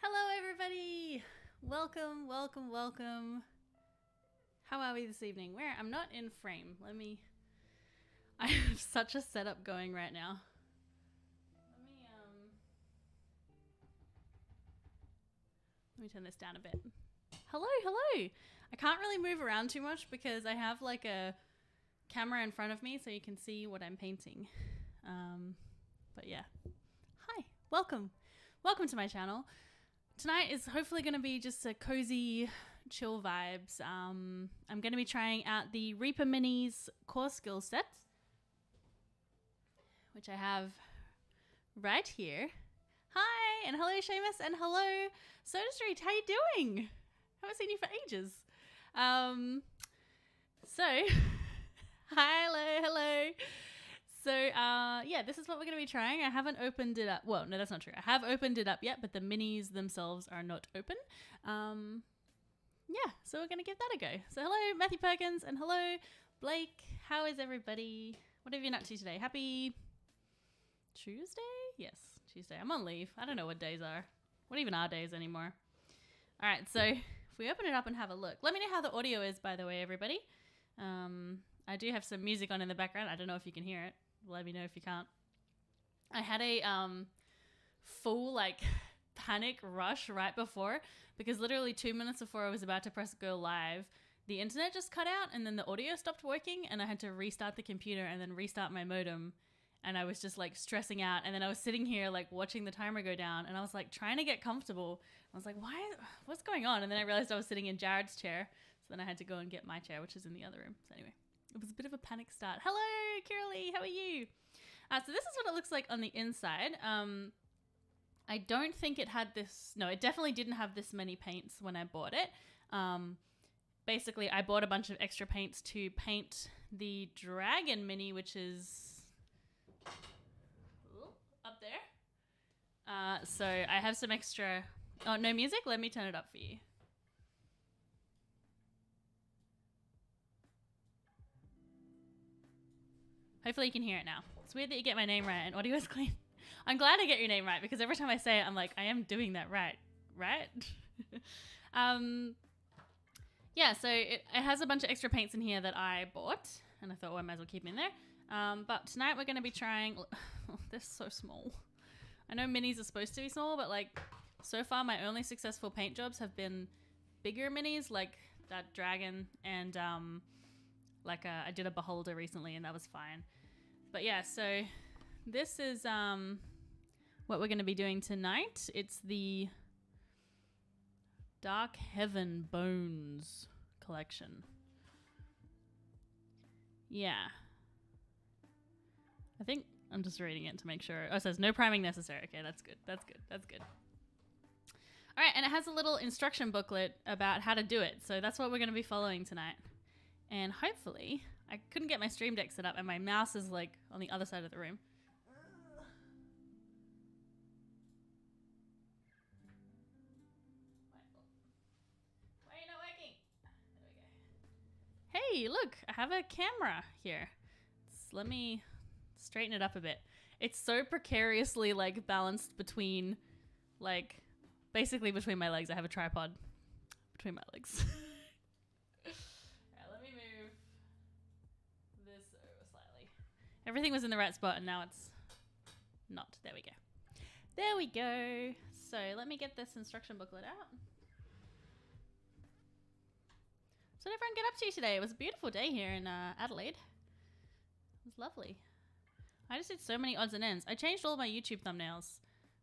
Hello everybody! Welcome, welcome, welcome. How are we this evening? I'm not in frame. I have such a setup going right now. Let me turn this down a bit. Hello, hello! I can't really move around too much because I have like a camera in front of me so you can see what I'm painting. But yeah. Hi, welcome. Welcome to my channel. Tonight is hopefully going to be just a cozy, chill vibes. I'm going to be trying out the Reaper Minis core skill set, which I have right here. Hi, and hello Seamus, and hello Soda Street. How you doing? Haven't seen you for ages. Hello. So, yeah, this is what we're going to be trying. I haven't opened it up. Well, no, that's not true. I have opened it up yet, but the minis themselves are not open. Yeah, so we're going to give that a go. So, hello, Matthew Perkins, and hello, Blake. How is everybody? What have you been up to today? Happy Tuesday? Yes, Tuesday. I'm on leave. I don't know what days are. What even are days anymore? All right, so if we open it up and have a look. Let me know how the audio is, by the way, everybody. I do have some music on in the background. I don't know if you can hear it. Let me know if you can't. I had a full like panic rush right before because literally 2 minutes before I was about to press go live, the internet just cut out and then the audio stopped working and I had to restart the computer and then restart my modem, and I was just like stressing out, and then I was sitting here like watching the timer go down and I was like trying to get comfortable. I was like, what's going on? And then I realized I was sitting in Jared's chair, so then I had to go and get my chair, which is in the other room. So anyway, it was a bit of a panic start. Hello, Kiralee, how are you? So this is what it looks like on the inside. I don't think it had this. No, it definitely didn't have this many paints when I bought it. Basically, I bought a bunch of extra paints to paint the dragon mini, which is up there. So I have some extra. Oh, no music? Let me turn it up for you. Hopefully you can hear it now. It's weird that you get my name right and audio is clean. I'm glad I get your name right because every time I say it, I'm like, I am doing that right? Yeah, so it has a bunch of extra paints in here that I bought, and I thought, well, I might as well keep them in there. But tonight we're going to be trying... Oh, they're so small. I know minis are supposed to be small, but like so far my only successful paint jobs have been bigger minis, like that dragon, and I did a beholder recently and that was fine. But yeah, so this is what we're going to be doing tonight. It's the Dark Heaven Bones collection. Yeah. I think I'm just reading it to make sure. Oh, it says no priming necessary. Okay, that's good. All right, and it has a little instruction booklet about how to do it. So that's what we're going to be following tonight. And hopefully, I couldn't get my stream deck set up and my mouse is like on the other side of the room. Why are you not working? There we go. Hey, look, I have a camera here. Let me straighten it up a bit. It's so precariously like balanced between like basically between my legs. I have a tripod between my legs. Alright, let me move this over slightly. Everything was in the right spot and now it's not. There we go. There we go. So let me get this instruction booklet out. So what did everyone get up to today? It was a beautiful day here in Adelaide. It was lovely. I just did so many odds and ends. I changed all my YouTube thumbnails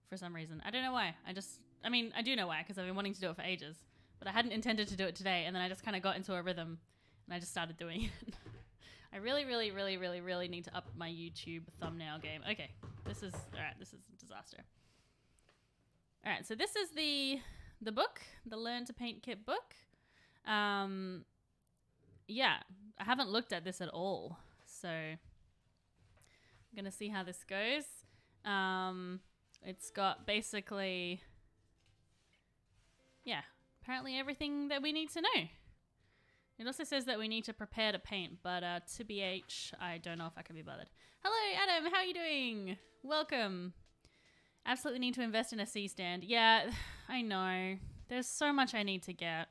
for some reason. I don't know why. I do know why, because I've been wanting to do it for ages. But I hadn't intended to do it today, and then I just kind of got into a rhythm, and I just started doing it. I really need to up my YouTube thumbnail game. Okay, this is a disaster. All right, so this is the book, the Learn to Paint Kit book. Yeah, I haven't looked at this at all, so I'm going to see how this goes. It's got basically, yeah, apparently everything that we need to know. It also says that we need to prepare to paint, but TBH, I don't know if I can be bothered. Hello, Adam, how are you doing? Welcome. Absolutely need to invest in a C stand. Yeah, I know. There's so much I need to get.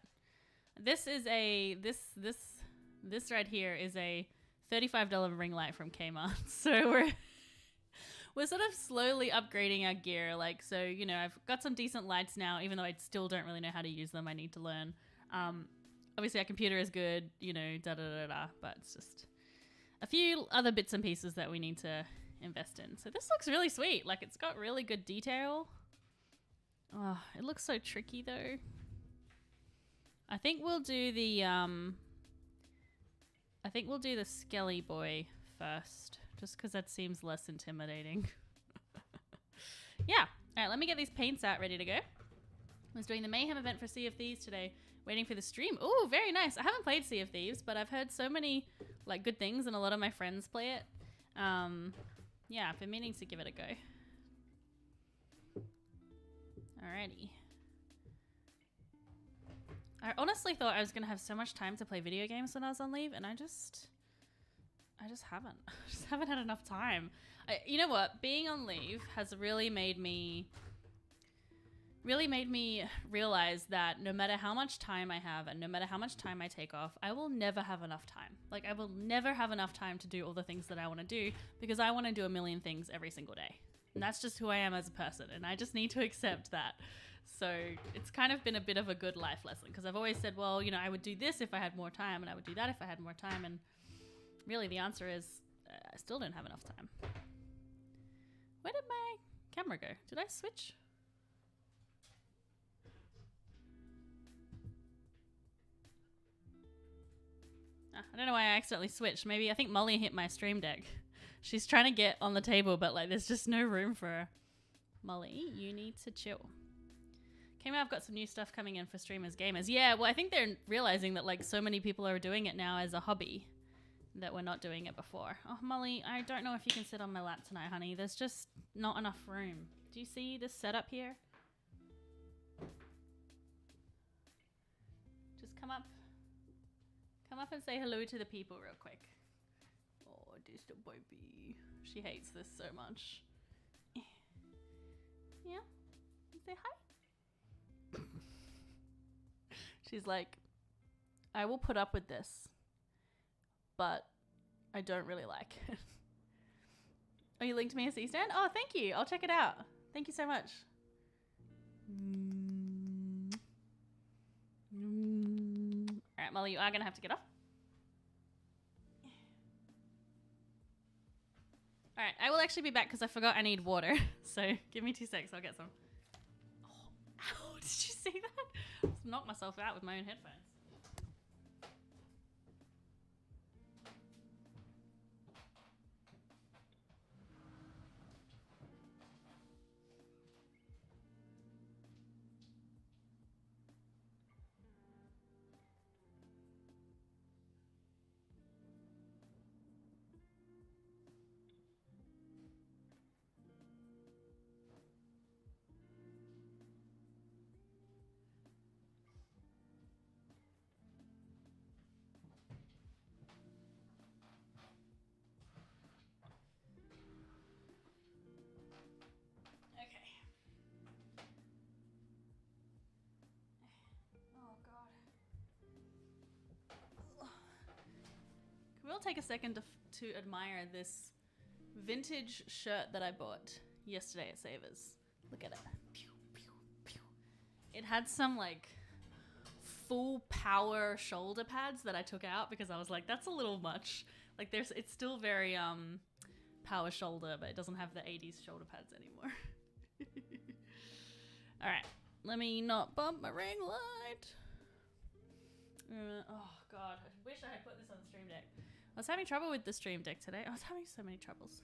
This is a this right here is a $35 ring light from Kmart. So we're sort of slowly upgrading our gear. Like, so, you know, I've got some decent lights now, even though I still don't really know how to use them. I need to learn. Obviously our computer is good, you know, but it's just a few other bits and pieces that we need to invest in. So this looks really sweet. Like, it's got really good detail. Oh, it looks so tricky though. I think we'll do the Skelly boy first, just because that seems less intimidating. Yeah. All right, let me get these paints out ready to go. I was doing the Mayhem event for Sea of Thieves today, waiting for the stream. Oh, very nice. I haven't played Sea of Thieves, but I've heard so many like good things, and a lot of my friends play it. Yeah, I've been meaning to give it a go. Alrighty. I honestly thought I was going to have so much time to play video games when I was on leave, and I just haven't. I just haven't had enough time. You know what? Being on leave has really made me realize that no matter how much time I have and no matter how much time I take off, I will never have enough time. Like, I will never have enough time to do all the things that I want to do, because I want to do a million things every single day. And that's just who I am as a person, and I just need to accept that. So it's kind of been a bit of a good life lesson, because I've always said, well, you know, I would do this if I had more time, and I would do that if I had more time, and really the answer is I still don't have enough time. Where did my camera go? Did I switch? I don't know why I accidentally switched. Maybe I think Molly hit my stream deck. She's trying to get on the table, but like there's just no room for her. Molly, you need to chill. Okay, I've got some new stuff coming in for streamers, gamers. Yeah, well, I think they're realizing that like so many people are doing it now as a hobby, that we're not doing it before. Oh, Molly, I don't know if you can sit on my lap tonight, honey. There's just not enough room. Do you see this setup here? Just come up and say hello to the people real quick. Oh, just a baby. She hates this so much. Yeah? Say hi. She's like, I will put up with this, but I don't really like it. Oh, you linked me a C-stand? Oh, thank you. I'll check it out. Thank you so much. All right, Molly, you are going to have to get off. All right, I will actually be back because I forgot I need water. So give me 2 seconds. I'll get some. Oh, ow, did you see that? I just knocked myself out with my own headphones. We'll take a second to admire this vintage shirt that I bought yesterday at Savers. Look at it. Pew, pew, pew. It had some like full power shoulder pads that I took out because I was like, that's a little much. Like it's still very power shoulder, but it doesn't have the 80s shoulder pads anymore. All right, let me not bump my ring light. Oh God, I wish I had put this on the stream deck. I was having trouble with the stream deck today. I was having so many troubles.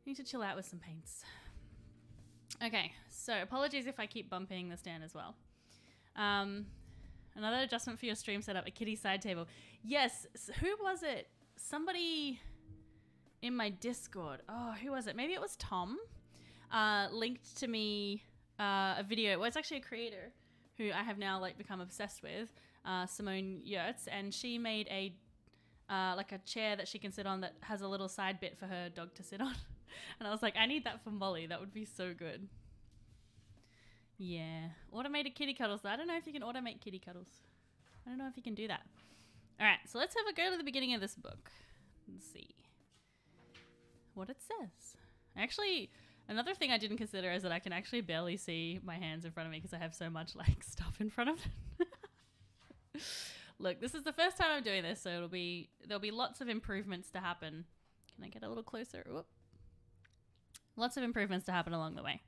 Need to chill out with some paints. Okay, so apologies if I keep bumping the stand as well. Another adjustment for your stream setup, a kitty side table. Yes, who was it? Somebody in my Discord. Oh, who was it? Maybe it was Tom. Linked to me a video. Well, it's actually a creator who I have now like become obsessed with, Simone Yurts, and she made a like a chair that she can sit on that has a little side bit for her dog to sit on. And I was like, I need that for Molly. That would be so good. Yeah. Automated kitty cuddles. I don't know if you can automate kitty cuddles. I don't know if you can do that. All right. So let's have a go to the beginning of this book and see what it says. Actually, another thing I didn't consider is that I can actually barely see my hands in front of me because I have so much like stuff in front of it. Look, this is the first time I'm doing this, so there'll be lots of improvements to happen. Can I get a little closer? Whoop. Lots of improvements to happen along the way.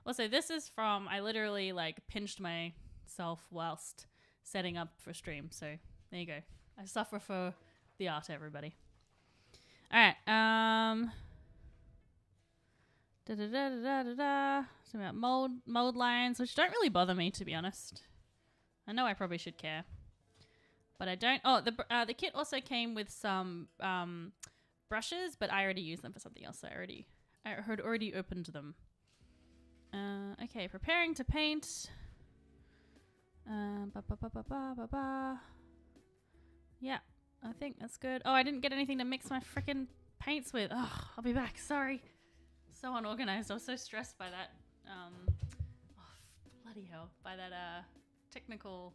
Also, this is from, I literally like pinched myself whilst setting up for stream. So there you go. I suffer for the art, everybody. All right. Something about mold lines, which don't really bother me, to be honest. I know I probably should care, but I don't. Oh, the kit also came with some brushes, but I already used them for something else. So I had already opened them. Okay, preparing to paint. Yeah, I think that's good. Oh, I didn't get anything to mix my freaking paints with. Oh, I'll be back. Sorry. So unorganized. I was so stressed by that. Bloody hell. By that technical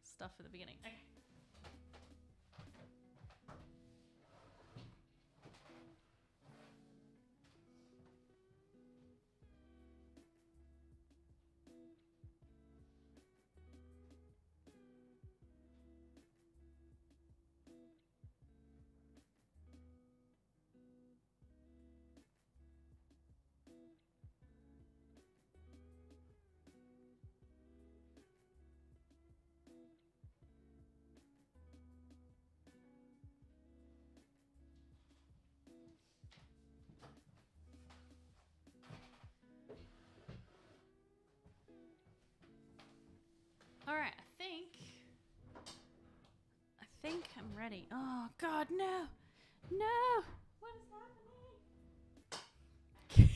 stuff at the beginning. Okay. All right, I think I'm ready. Oh God, no, no! What is happening?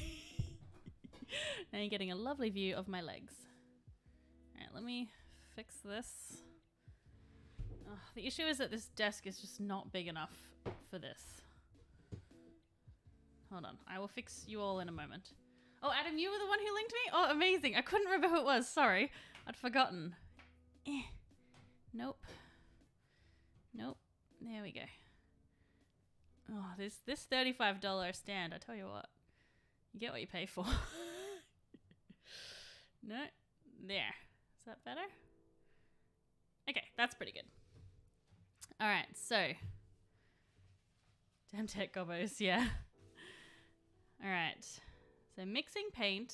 Now you're getting a lovely view of my legs. All right, let me fix this. Oh, the issue is that this desk is just not big enough for this. Hold on, I will fix you all in a moment. Oh, Adam, you were the one who linked me? Oh, amazing! I couldn't remember who it was. Sorry, I'd forgotten. Nope. There we go. Oh, this $35 stand, I tell you what. You get what you pay for. No. There. Is that better? Okay, that's pretty good. Alright, so. Damn tech gobos, yeah. Alright. So mixing paint.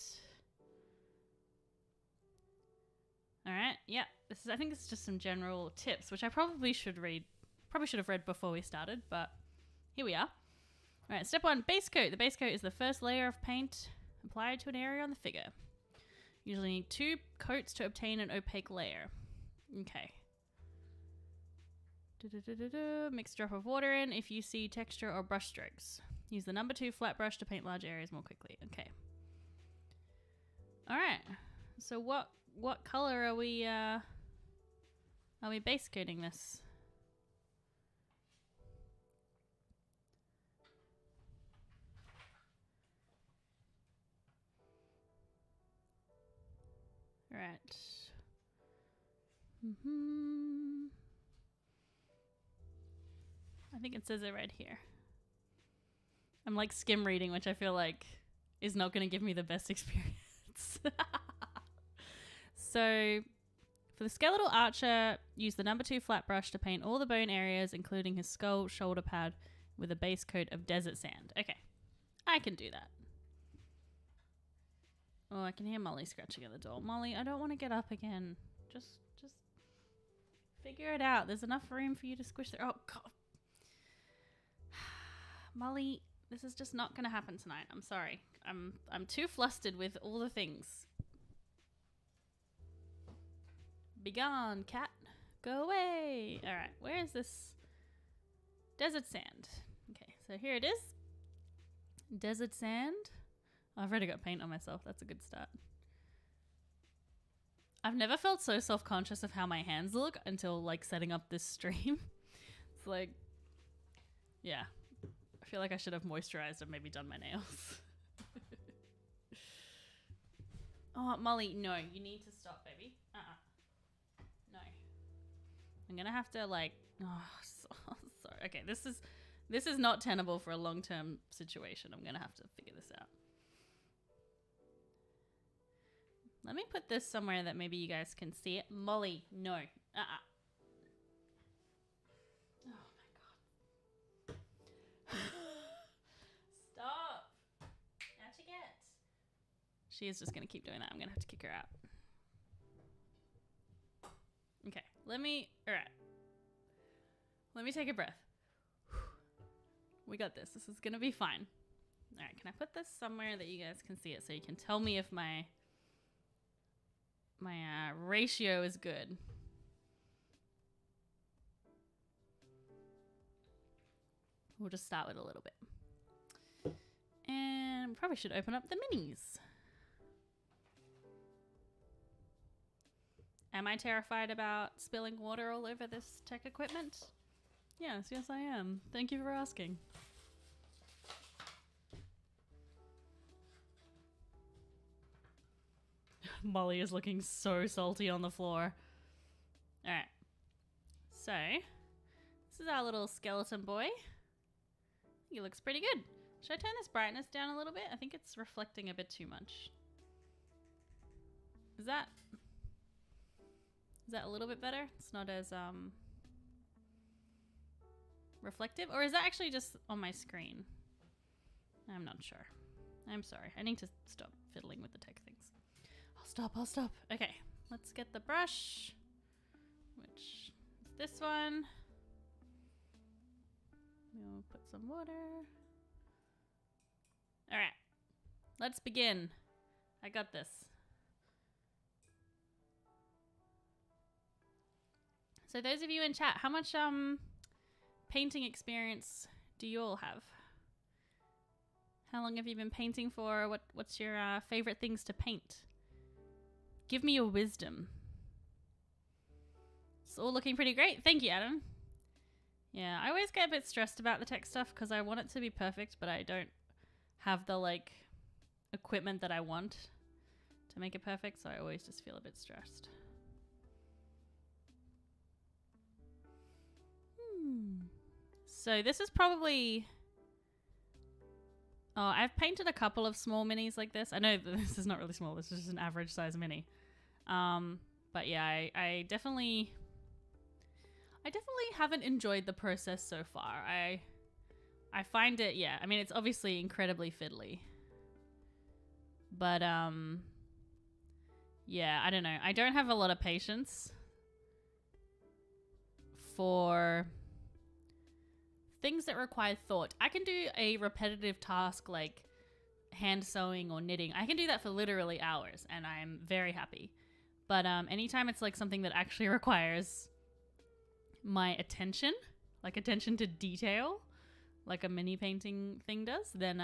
Alright, yeah. I think it's just some general tips, which I probably should read. Probably should have read before we started, but here we are. Alright, step 1, base coat. The base coat is the first layer of paint applied to an area on the figure. Usually need 2 coats to obtain an opaque layer. Okay. Mix a drop of water in if you see texture or brush strokes. Use the number 2 flat brush to paint large areas more quickly. Okay. Alright. So what color are we base coating this? Right. I think it says it right here. I'm like skim reading, which I feel like is not going to give me the best experience. So, for the Skeletal Archer, use the number 2 flat brush to paint all the bone areas, including his skull, shoulder pad, with a base coat of desert sand. Okay, I can do that. Oh, I can hear Molly scratching at the door. Molly, I don't want to get up again. Just figure it out. There's enough room for you to squish there. Oh, God. Molly, this is just not going to happen tonight. I'm sorry. I'm too flustered with all the things. Begone, cat. Go away. All right, where is this? Desert sand. Okay, so here it is. Desert sand. Oh, I've already got paint on myself. That's a good start. I've never felt so self-conscious of how my hands look until like setting up this stream. It's like, yeah, I I feel like I should have moisturized and maybe done my nails. Oh, Molly, no, you need to stop, baby. No. I'm gonna have to like, sorry. Okay, this is not tenable for a long-term situation. I'm gonna have to figure this out. Let me put this somewhere that maybe you guys can see it. Molly, no. Oh my god. Stop. How'd you get? She is just gonna keep doing that. I'm gonna have to kick her out. Okay, alright. Let me take a breath. We got this. This is gonna be fine. Alright, can I put this somewhere that you guys can see it so you can tell me if my ratio is good? We'll just start with a little bit. And probably should open up the minis. Am I terrified about spilling water all over this tech equipment? Yes, I am. Thank you for asking. Molly is looking so salty on the floor. Alright. So, this is our little skeleton boy. He looks pretty good. Should I turn this brightness down a little bit? I think it's reflecting a bit too much. Is that a little bit better? It's not as reflective? Or is that actually just on my screen? I'm not sure. I'm sorry. I need to stop fiddling with the tech things. I'll stop. Okay, let's get the brush, which is this one. We'll put some water. All right, let's begin. I got this. So those of you in chat, how much painting experience do you all have? How long have you been painting for? What's your favorite things to paint? Give me your wisdom. It's all looking pretty great. Thank you, Adam. Yeah, I always get a bit stressed about the tech stuff because I want it to be perfect, but I don't have the like equipment that I want to make it perfect, so I always just feel a bit stressed. So this is probably... Oh, I've painted a couple of small minis like this. I know that this is not really small. This is just an average size mini. But yeah, I definitely haven't enjoyed the process so far. I find it, yeah, I mean, it's obviously incredibly fiddly. But, yeah, I don't know. I don't have a lot of patience for things that require thought. I can do a repetitive task like hand sewing or knitting. I can do that for literally hours and I'm very happy. But anytime it's like something that actually requires my attention, like attention to detail, like a mini painting thing does, then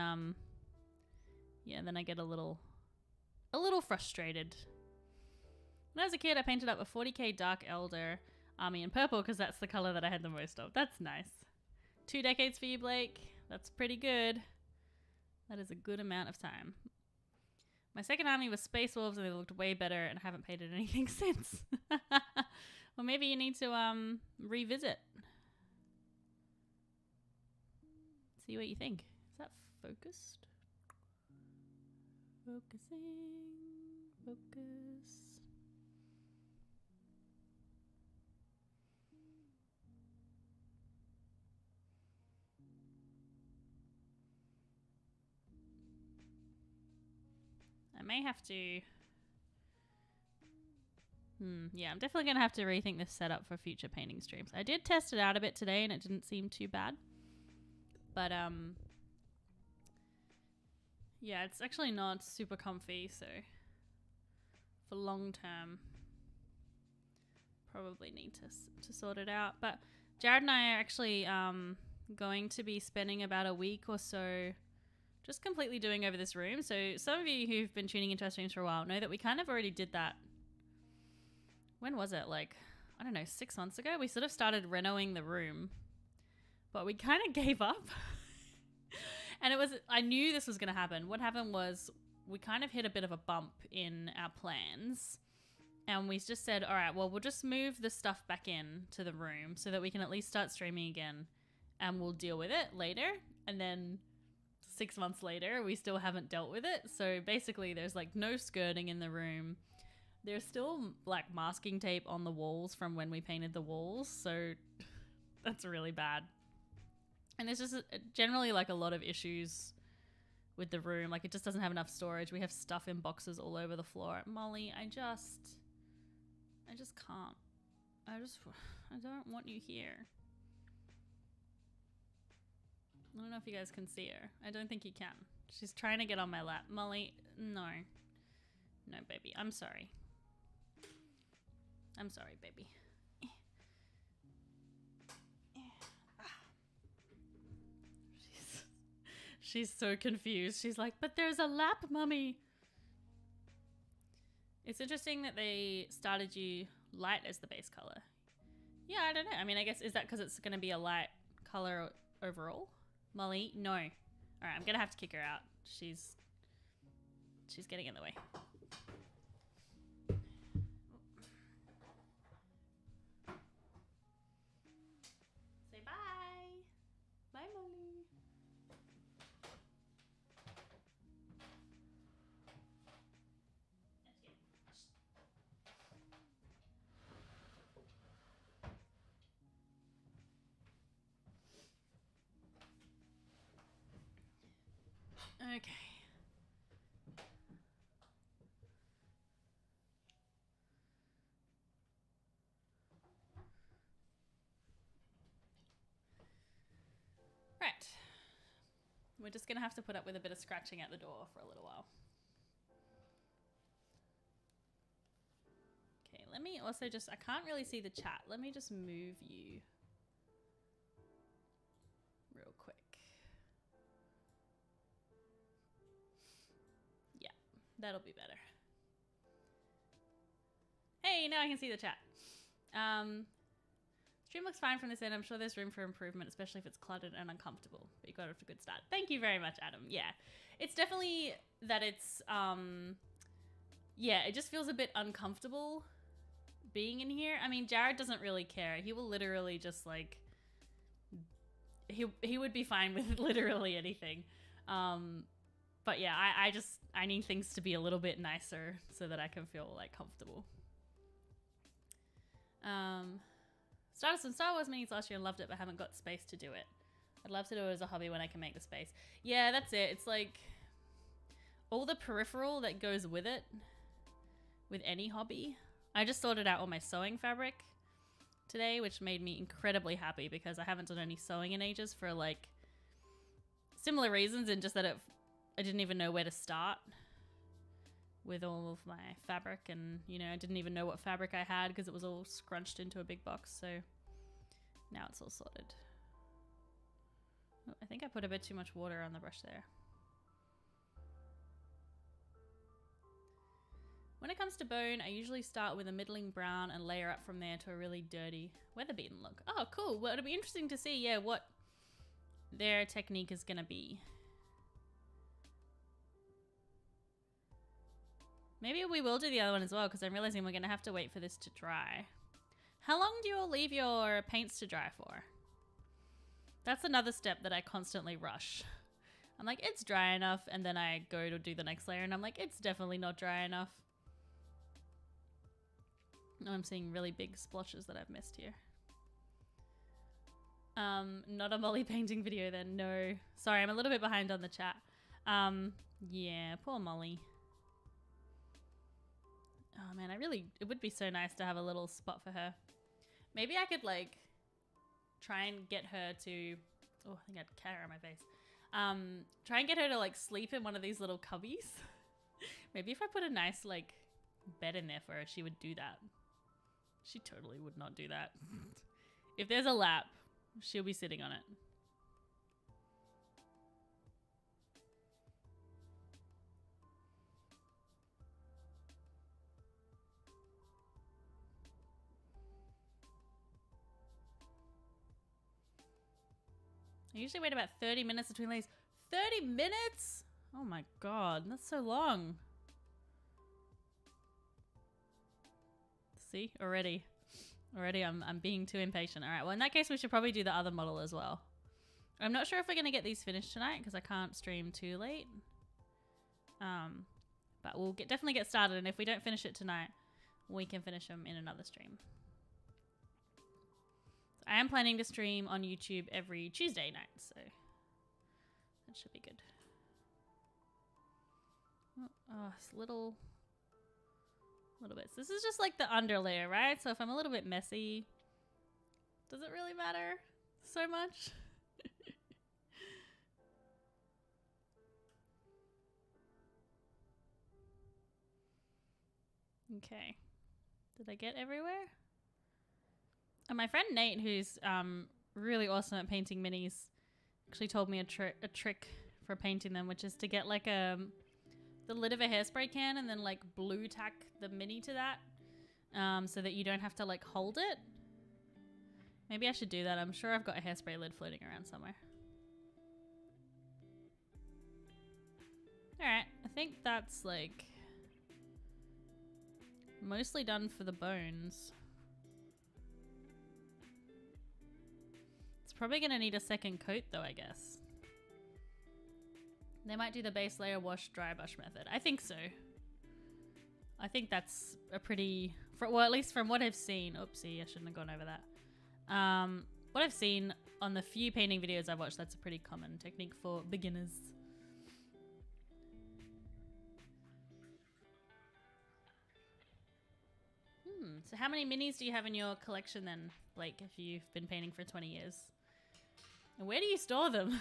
yeah, then I get a little frustrated. When I was a kid, I painted up a 40k Dark Elder army in purple because that's the color that I had the most of. That's nice. 2 decades for you, Blake. That's pretty good. That is a good amount of time. My second army was Space Wolves and they looked way better and I haven't painted anything since. Well, maybe you need to revisit. See what you think. Is that focused? Focusing. Focus. I may have to... yeah, I'm definitely going to have to rethink this setup for future painting streams. I did test it out a bit today and it didn't seem too bad. But, yeah, it's actually not super comfy, so for long term, probably need to sort it out. But Jared and I are actually going to be spending about a week or so just completely doing over this room. So some of you who've been tuning into our streams for a while know that we kind of already did that. When was it? Like, I don't know, 6 months ago? We sort of started renoing the room, but we kind of gave up And I knew this was going to happen. What happened was we kind of hit a bit of a bump in our plans. And we just said, all right, well, we'll just move the stuff back in to the room so that we can at least start streaming again. And we'll deal with it later. And then 6 months later, we still haven't dealt with it. So basically, there's like no skirting in the room. There's still like masking tape on the walls from when we painted the walls. So that's really bad. And there's just generally like a lot of issues with the room. Like it just doesn't have enough storage. We have stuff in boxes all over the floor. Molly, I just can't. I don't want you here. I don't know if you guys can see her. I don't think you can. She's trying to get on my lap. Molly, no. No, baby. I'm sorry. I'm sorry, baby. She's so confused. She's like, but there's a lap, mummy. It's interesting that they started you light as the base color. Yeah, I don't know. I mean, I guess, is that because it's going to be a light color overall? Molly, no. All right, I'm going to have to kick her out. She's getting in the way. Say bye. Bye, Molly. Okay. Right. We're just going to have to put up with a bit of scratching at the door for a little while. Okay, let me also just... I can't really see the chat. Let me just move you real quick. Yeah, that'll be better. Hey, now I can see the chat. Stream looks fine from this end. I'm sure there's room for improvement, especially if it's cluttered and uncomfortable. But you got off to a good start. Thank you very much, Adam. Yeah, it's definitely that it's... yeah, it just feels a bit uncomfortable being in here. I mean, Jared doesn't really care. He will literally just like... He would be fine with literally anything. But yeah, I need things to be a little bit nicer so that I can feel like comfortable. Started some Star Wars minis last year and loved it, but haven't got space to do it. I'd love to do it as a hobby when I can make the space. Yeah, that's it. It's like all the peripheral that goes with it, with any hobby. I just sorted out all my sewing fabric today, which made me incredibly happy because I haven't done any sewing in ages for like similar reasons, and just that I didn't even know where to start with all of my fabric, and you know, I didn't even know what fabric I had because it was all scrunched into a big box. So now it's all sorted. Oh, I think I put a bit too much water on the brush there. When it comes to bone, I usually start with a middling brown and layer up from there to a really dirty, weather-beaten look. Oh, cool. Well, it'll be interesting to see, yeah, what their technique is going to be. Maybe we will do the other one as well, because I'm realizing we're going to have to wait for this to dry. How long do you all leave your paints to dry for? That's another step that I constantly rush. I'm like, it's dry enough, and then I go to do the next layer, and I'm like, it's definitely not dry enough. I'm seeing really big splotches that I've missed here. Not a Molly painting video then, no. Sorry, I'm a little bit behind on the chat. Yeah, poor Molly. Oh man, it would be so nice to have a little spot for her. Maybe I could like try and get her to, oh, I think I had cat hair on my face. Try and get her to like sleep in one of these little cubbies. Maybe if I put a nice like bed in there for her, she would do that. She totally would not do that. If there's a lap, she'll be sitting on it. I usually wait about 30 minutes between layers. 30 minutes? Oh my god, that's so long. See, already I'm being too impatient. All right, well, in that case, we should probably do the other model as well. I'm not sure if we're going to get these finished tonight because I can't stream too late. But we'll definitely get started, and if we don't finish it tonight, we can finish them in another stream. So I am planning to stream on YouTube every Tuesday night, so that should be good. Oh, it's little bits. This is just like the underlayer, right? So if I'm a little bit messy, does it really matter so much? Okay. Did I get everywhere? And my friend Nate, who's really awesome at painting minis, actually told me a trick for painting them, which is to get like the lid of a hairspray can and then like blue tack the mini to that, so that you don't have to like hold it. Maybe I should do that. I'm sure I've got a hairspray lid floating around somewhere. Alright, I think that's like mostly done for the bones. It's probably gonna need a second coat though, I guess. They might do the base layer wash dry brush method. I think so. I think that's a pretty, well, at least from what I've seen. Oopsie, I shouldn't have gone over that. What I've seen on the few painting videos I've watched, that's a pretty common technique for beginners. So how many minis do you have in your collection then, Blake, if you've been painting for 20 years? And where do you store them?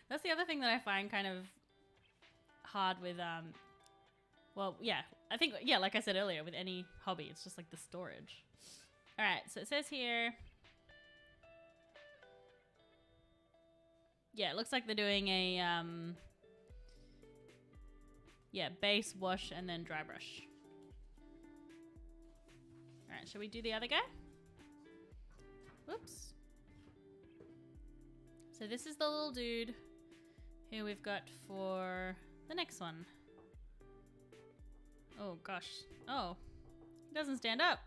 That's the other thing that I find kind of hard with, well, yeah, I think, yeah, like I said earlier, with any hobby, it's just like the storage. All right, so it says here, yeah, it looks like they're doing a, yeah, base, wash, and then dry brush. All right, shall we do the other guy? Whoops. So this is the little dude who we've got for the next one. Oh gosh. Oh, he doesn't stand up.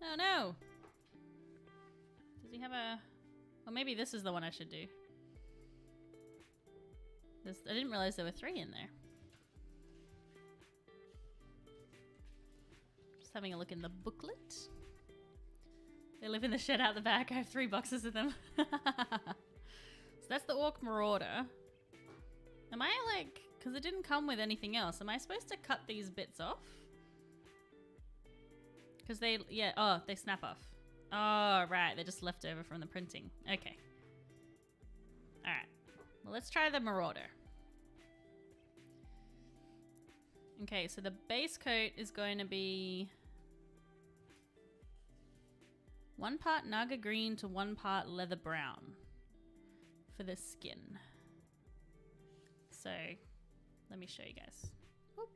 Oh no. Does he have a... Well, maybe this is the one I should do. I didn't realize there were 3 in there. Just having a look in the booklet. They live in the shed out the back. I have 3 boxes of them. So that's the Orc Marauder. Am I like... Because it didn't come with anything else. Am I supposed to cut these bits off? Because they... Yeah. Oh, they snap off. Oh, right. They're just left over from the printing. Okay. Alright. Well, let's try the Marauder. Okay, so the base coat is going to be 1 part Naga Green to 1 part Leather Brown for the skin. So, let me show you guys. Whoop.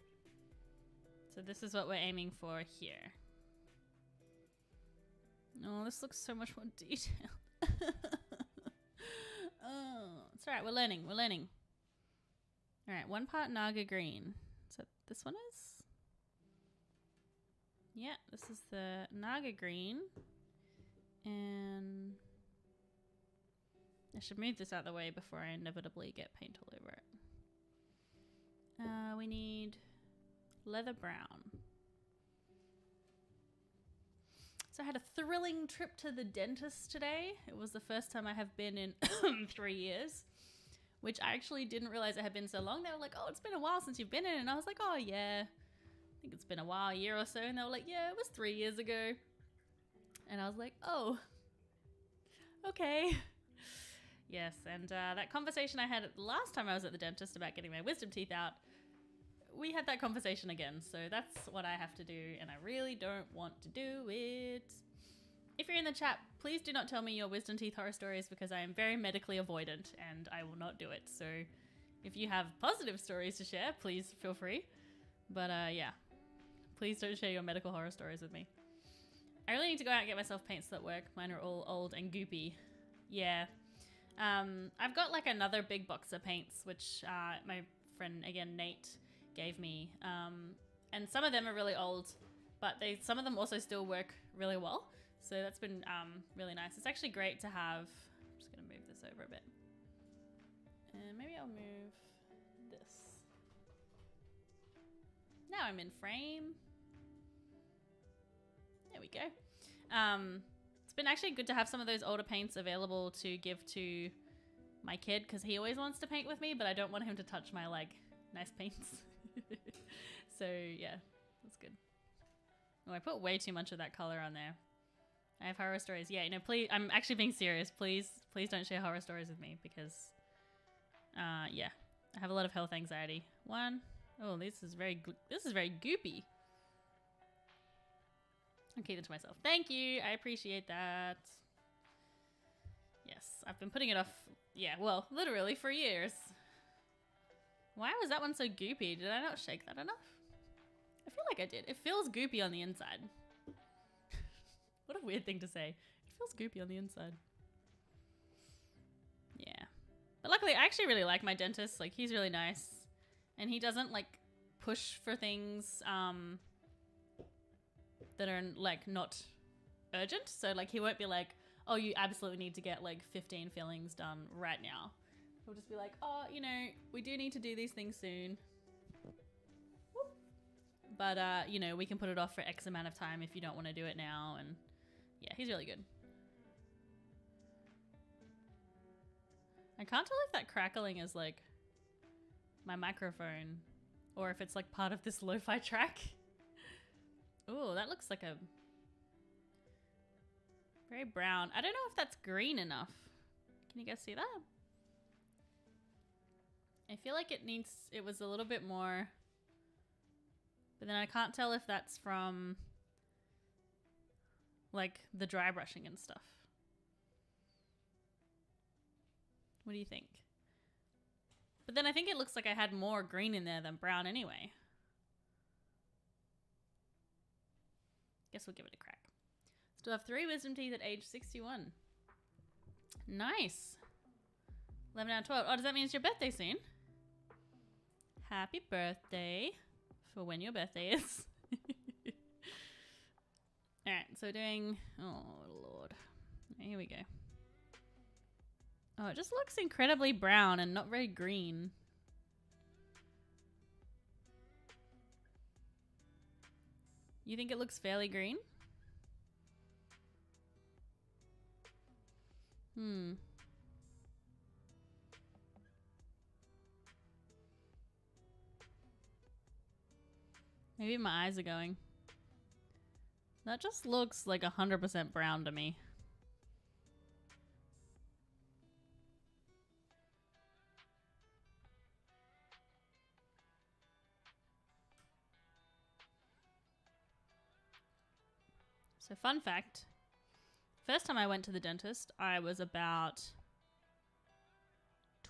So this is what we're aiming for here. Oh, this looks so much more detailed. Oh, it's alright, we're learning. Alright, 1 part Naga Green. So this one is? Yeah, this is the Naga Green. And I should move this out of the way before I inevitably get paint all over it. We need Leather Brown. So I had a thrilling trip to the dentist today. It was the first time I have been in 3 years, which I actually didn't realize it had been so long. They were like, oh, it's been a while since you've been in. And I was like, oh, yeah, I think it's been a while, a year or so. And they were like, yeah, it was 3 years ago. And I was like, oh, okay. Yes, and that conversation I had last time I was at the dentist about getting my wisdom teeth out, we had that conversation again. So that's what I have to do, and I really don't want to do it. If you're in the chat, please do not tell me your wisdom teeth horror stories because I am very medically avoidant and I will not do it. So if you have positive stories to share, please feel free. But yeah, please don't share your medical horror stories with me. I really need to go out and get myself paints that work. Mine are all old and goopy. Yeah. I've got like another big box of paints, which my friend, again, Nate, gave me. And some of them are really old, but some of them also still work really well. So that's been really nice. It's actually great to have. I'm just going to move this over a bit. And maybe I'll move this. Now I'm in frame. There we go. It's been actually good to have some of those older paints available to give to my kid, because he always wants to paint with me, but I don't want him to touch my like nice paints. So yeah, that's good. Oh, I put way too much of that color on there. I have horror stories. Yeah, please, I'm actually being serious. Please don't share horror stories with me, because yeah, I have a lot of health anxiety. Oh, this is very goopy. I'll keep it to myself. Thank you. I appreciate that. Yes, I've been putting it off. Yeah, well, literally for years. Why was that one so goopy? Did I not shake that enough? I feel like I did. It feels goopy on the inside. What a weird thing to say. It feels goopy on the inside. Yeah. But luckily, I actually really like my dentist. Like, he's really nice. And he doesn't, like, push for things that are, like, not urgent. So, like, he won't be like, oh, you absolutely need to get, like, 15 fillings done right now. He'll just be like, oh, we do need to do these things soon. But, we can put it off for X amount of time if you don't want to do it now. And yeah, he's really good. I can't tell if that crackling is like my microphone or if it's like part of this lo-fi track. Oh, that looks like a very brown. I don't know if that's green enough. Can you guys see that? I feel like it was a little bit more, but then I can't tell if that's from like the dry brushing and stuff. What do you think? But then I think it looks like I had more green in there than brown anyway. Guess we'll give it a crack. Still have 3 wisdom teeth at age 61. Nice. 11 out of 12. Oh, does that mean it's your birthday soon? Happy birthday for when your birthday is. Alright, so doing... Oh, Lord. Here we go. Oh, it just looks incredibly brown and not very green. You think it looks fairly green? Maybe my eyes are going. That just looks like 100% brown to me. So fun fact, first time I went to the dentist, I was about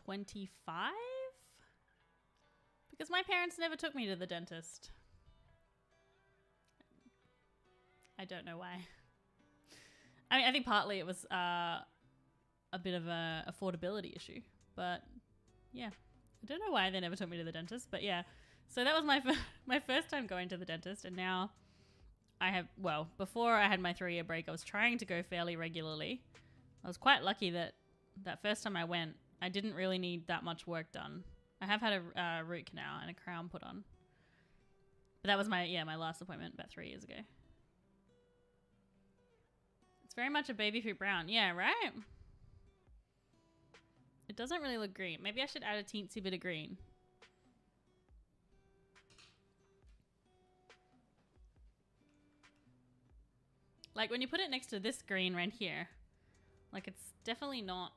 25? Because my parents never took me to the dentist. I don't know why. I mean, I think partly it was a bit of a affordability issue, but yeah, I don't know why they never took me to the dentist, but yeah. So that was my first time going to the dentist, and now I have, well, before I had my 3-year break, I was trying to go fairly regularly. I was quite lucky that first time I went, I didn't really need that much work done. I have had a root canal and a crown put on, but that was my last appointment about 3 years ago. Very much a baby fruit brown. Yeah, right? It doesn't really look green. Maybe I should add a teensy bit of green. Like when you put it next to this green right here, like it's definitely not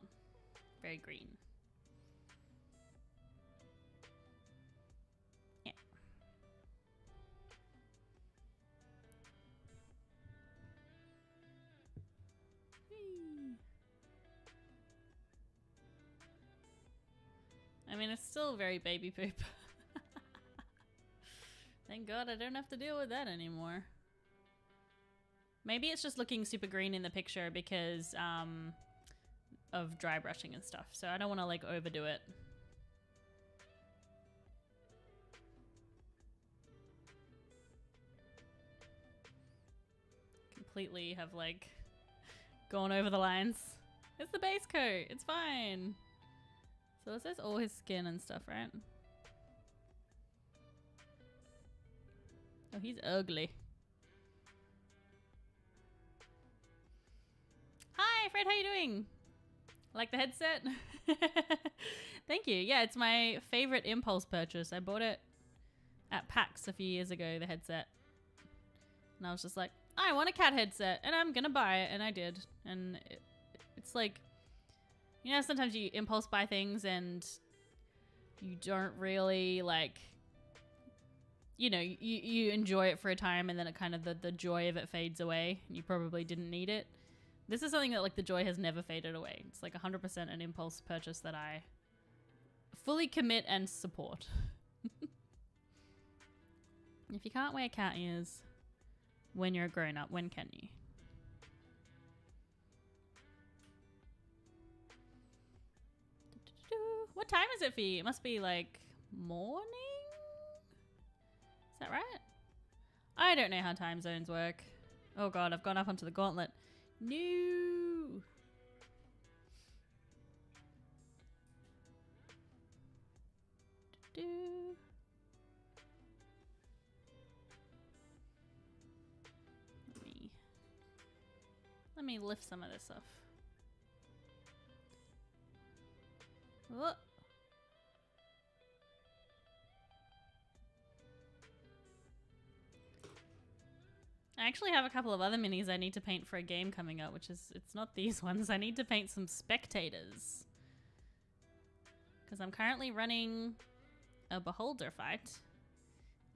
very green. Yeah. I mean, it's still very baby poop. Thank God I don't have to deal with that anymore. Maybe it's just looking super green in the picture because of dry brushing and stuff. So I don't want to like overdo it. Completely have like gone over the lines. It's the base coat. It's fine. So it says all his skin and stuff, right? Oh, he's ugly. Hi, Fred. How you doing? Like the headset? Thank you. Yeah, it's my favorite impulse purchase. I bought it at PAX a few years ago, the headset. And I was just like, I want a cat headset and I'm gonna buy it. And I did. And it's like, you know, sometimes you impulse buy things and you don't really like, you know, you enjoy it for a time and then it kind of, the joy of it fades away and you probably didn't need it. This is something that like the joy has never faded away. It's like 100% an impulse purchase that I fully commit and support. If you can't wear cat ears when you're a grown up, when can you? What time is it for you? It must be like morning? Is that right? I don't know how time zones work. Oh god, I've gone up onto the gauntlet. No. Let me lift some of this off. Oh. I actually have a couple of other minis I need to paint for a game coming up, which is, it's not these ones. I need to paint some spectators. Because I'm currently running a beholder fight.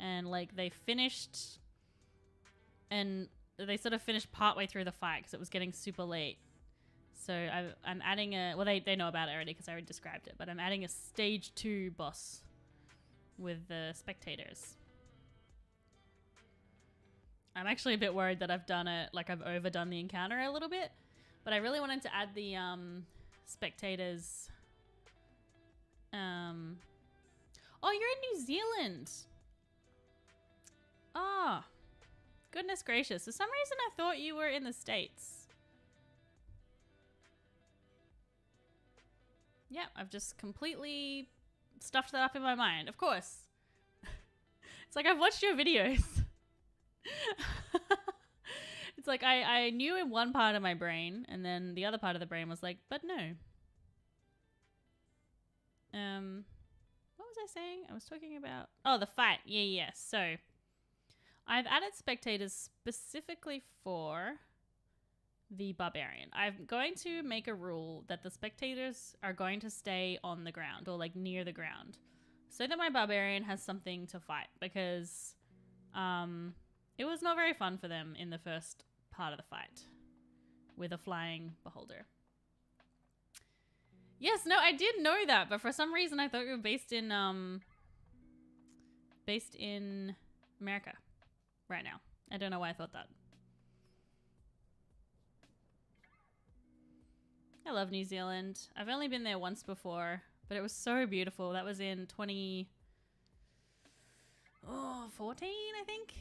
And like they finished, and they sort of finished partway through the fight because it was getting super late. So I'm adding a, well they know about it already because I already described it, but I'm adding a stage 2 boss with the spectators. I'm actually a bit worried that I've done it, like I've overdone the encounter a little bit, but I really wanted to add the spectators. Oh, you're in New Zealand. Oh, goodness gracious. For some reason I thought you were in the States. Yeah, I've just completely stuffed that up in my mind. Of course. It's like I've watched your videos. It's like I knew in one part of my brain and then the other part of the brain was like, but no. What was I saying? I was talking about, oh, the fight. Yeah. So I've added spectators specifically for the barbarian. I'm going to make a rule that the spectators are going to stay on the ground or like near the ground so that my barbarian has something to fight, because it was not very fun for them in the first part of the fight with a flying beholder. Yes, no, I did know that, but for some reason I thought you were based in America right now. I don't know why I thought that. I love New Zealand. I've only been there once before, but it was so beautiful. That was in 2014, I think.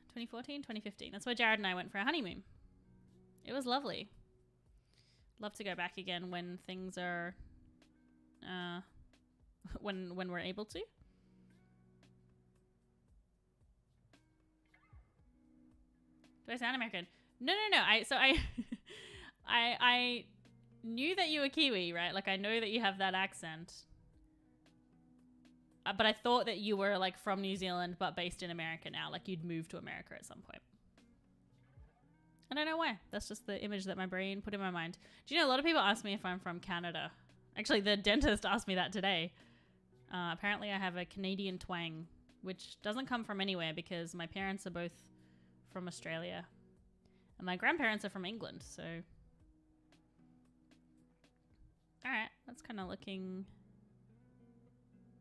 2014, 2015. That's where Jared and I went for our honeymoon. It was lovely. Love to go back again when things are, when we're able to. Do I sound American? No. I knew that you were Kiwi, right? Like I know that you have that accent. But I thought that you were like from New Zealand but based in America now, like you'd moved to America at some point. I don't know why. That's just the image that my brain put in my mind. Do you know, a lot of people ask me if I'm from Canada. Actually, the dentist asked me that today. Apparently I have a Canadian twang, which doesn't come from anywhere because my parents are both from Australia and my grandparents are from England. So, all right, that's kind of looking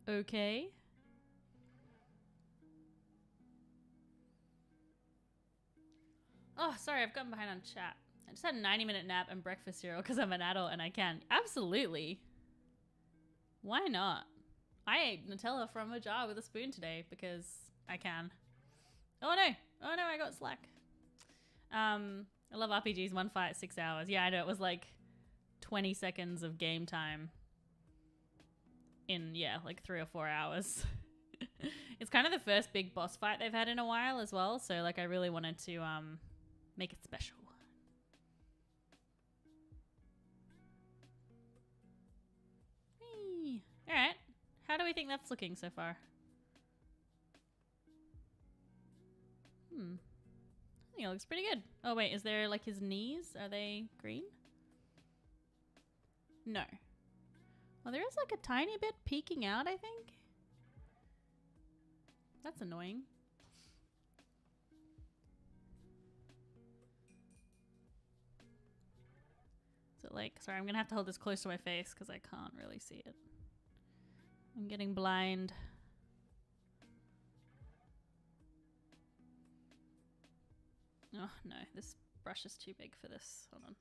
okay. Oh, sorry, I've gotten behind on chat. I just had a 90-minute nap and breakfast cereal because I'm an adult and I can. Absolutely. Why not? I ate Nutella from a jar with a spoon today because I can. Oh no. Oh no, I got slack. I love RPGs. One fight, 6 hours. Yeah, I know. It was like 20 seconds of game time in, yeah, like 3 or 4 hours. It's kind of the first big boss fight they've had in a while as well. So like I really wanted to make it special. Whee. All right. How do we think that's looking so far? I think it looks pretty good. Oh wait, is there like his knees? Are they green? No. Well, there is like a tiny bit peeking out, I think. That's annoying. So like, sorry, I'm gonna have to hold this close to my face because I can't really see it. I'm getting blind. Oh no, this brush is too big for this. Hold on.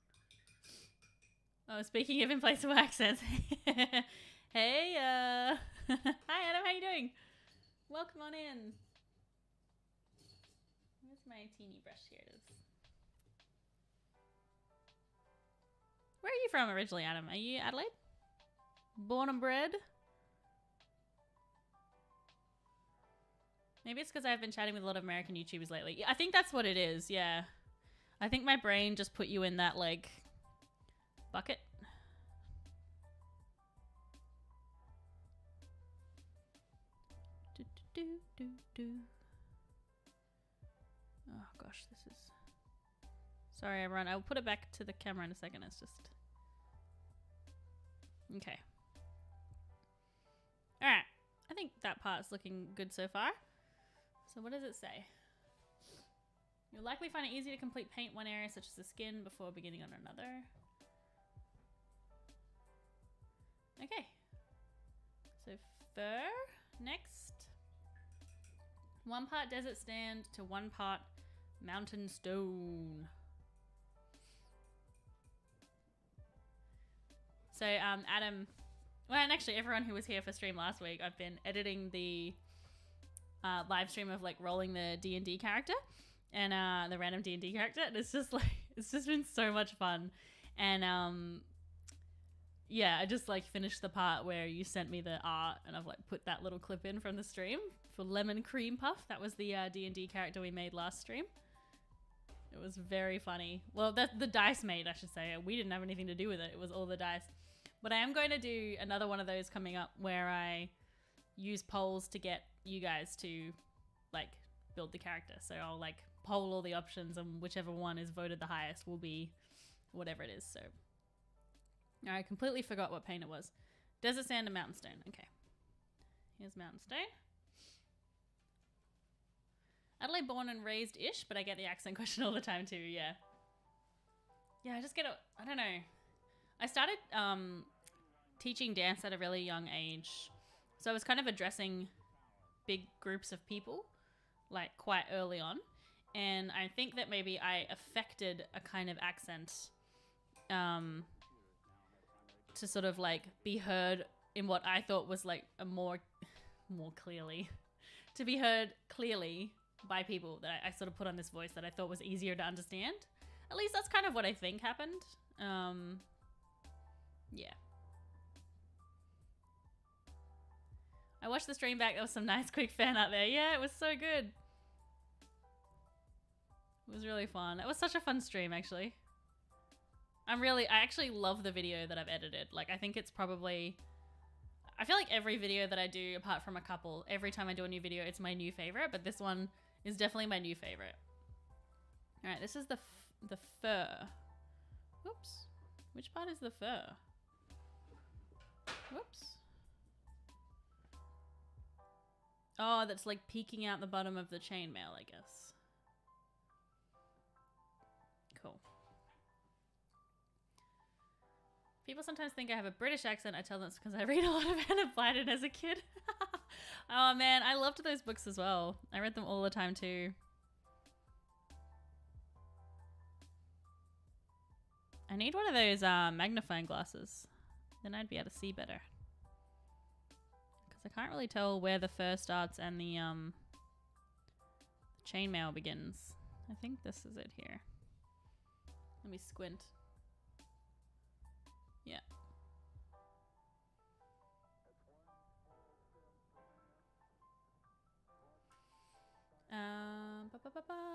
Oh, speaking of implaceable accents. Hey, hi Adam, how you doing? Welcome on in. Where's my teeny brush? Here it is. Where are you from originally, Adam? Are you Adelaide? Born and bred? Maybe it's because I've been chatting with a lot of American YouTubers lately. I think that's what it is, yeah. I think my brain just put you in that, like, bucket. Oh gosh, this is... Sorry everyone, I'll put it back to the camera in a second. It's just... Okay. Alright, I think that part's looking good so far. So what does it say? You'll likely find it easy to complete paint one area such as the skin before beginning on another. Okay. So fur next. 1 part desert sand to 1 part mountain stone. So Adam, well, and actually everyone who was here for stream last week, I've been editing the live stream of like rolling the D&D character and the random D&D character, and it's just like, it's just been so much fun. And yeah, I just like finished the part where you sent me the art and I've like put that little clip in from the stream for Lemon Cream Puff. That was the D&D character we made last stream. It was very funny. Well, that's the dice made, I should say. We didn't have anything to do with it. It was all the dice. But I am going to do another one of those coming up where I use polls to get you guys to like build the character. So I'll like poll all the options and whichever one is voted the highest will be whatever it is. So I completely forgot what paint it was. Desert sand and mountain stone. Okay. Here's mountain stone. Adelaide born and raised-ish, but I get the accent question all the time too, yeah. Yeah, I just get I don't know. I started teaching dance at a really young age. So I was kind of addressing big groups of people, like quite early on. And I think that maybe I affected a kind of accent to sort of like be heard in what I thought was like a more clearly, to be heard clearly by people that I sort of put on this voice that I thought was easier to understand. At least that's kind of what I think happened. Yeah. I watched the stream back. There was some nice quick fan out there. Yeah, it was so good. It was really fun. It was such a fun stream, actually. I actually love the video that I've edited. Like, I think it's probably... I feel like every video that I do, apart from a couple, every time I do a new video, it's my new favorite. But this one is definitely my new favorite. All right, this is the fur. Whoops. Which part is the fur? Whoops. Oh, that's like peeking out the bottom of the chainmail, I guess. Cool. People sometimes think I have a British accent. I tell them it's because I read a lot of Hannah Blyden as a kid. Oh man, I loved those books as well. I read them all the time too. I need one of those magnifying glasses. Then I'd be able to see better. Because I can't really tell where the fur starts and the chainmail begins. I think this is it here. Let me squint. Yeah.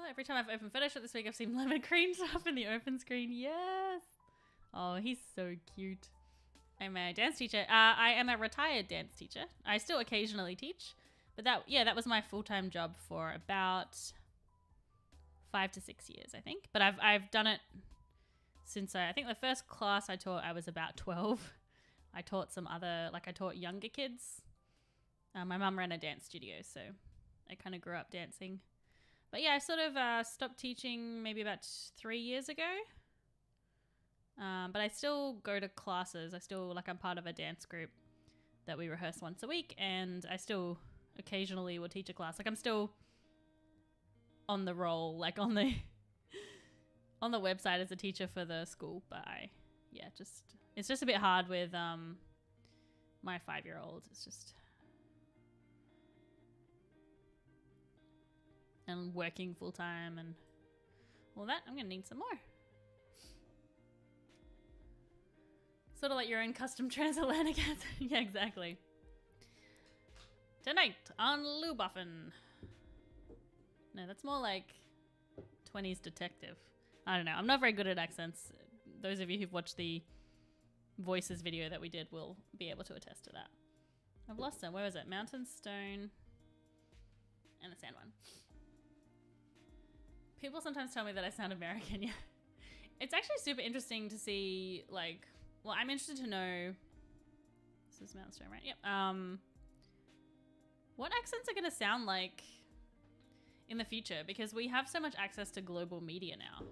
Every time I've opened Photoshop this week, I've seen lemon green stuff in the open screen. Yes. Oh, he's so cute. I'm a dance teacher. I am a retired dance teacher. I still occasionally teach, but that was my full-time job for about 5 to 6 years, I think. But I've done it since I think the first class I taught, I was about 12. I taught some other, I taught younger kids. My mum ran a dance studio, so I kind of grew up dancing. But yeah, I sort of stopped teaching maybe about 3 years ago. But I still go to classes. I still, I'm part of a dance group that we rehearse once a week, and I still occasionally will teach a class. I'm still on the roll, on the on the website as a teacher for the school. But it's just a bit hard with my 5-year-old. It's just, and working full time and all that. I'm gonna need some more. Sort of like your own custom transatlantic accent. Yeah, exactly. Tonight on Lubuffin. No, that's more like 20s detective. I don't know. I'm not very good at accents. Those of you who've watched the voices video that we did will be able to attest to that. I've lost them. Where was it? Mountain, stone, and the sand one. People sometimes tell me that I sound American. Yeah. It's actually super interesting to see, well, I'm interested to know. This is Mountain Stone, right? Yep. What accents are going to sound like in the future? Because we have so much access to global media now.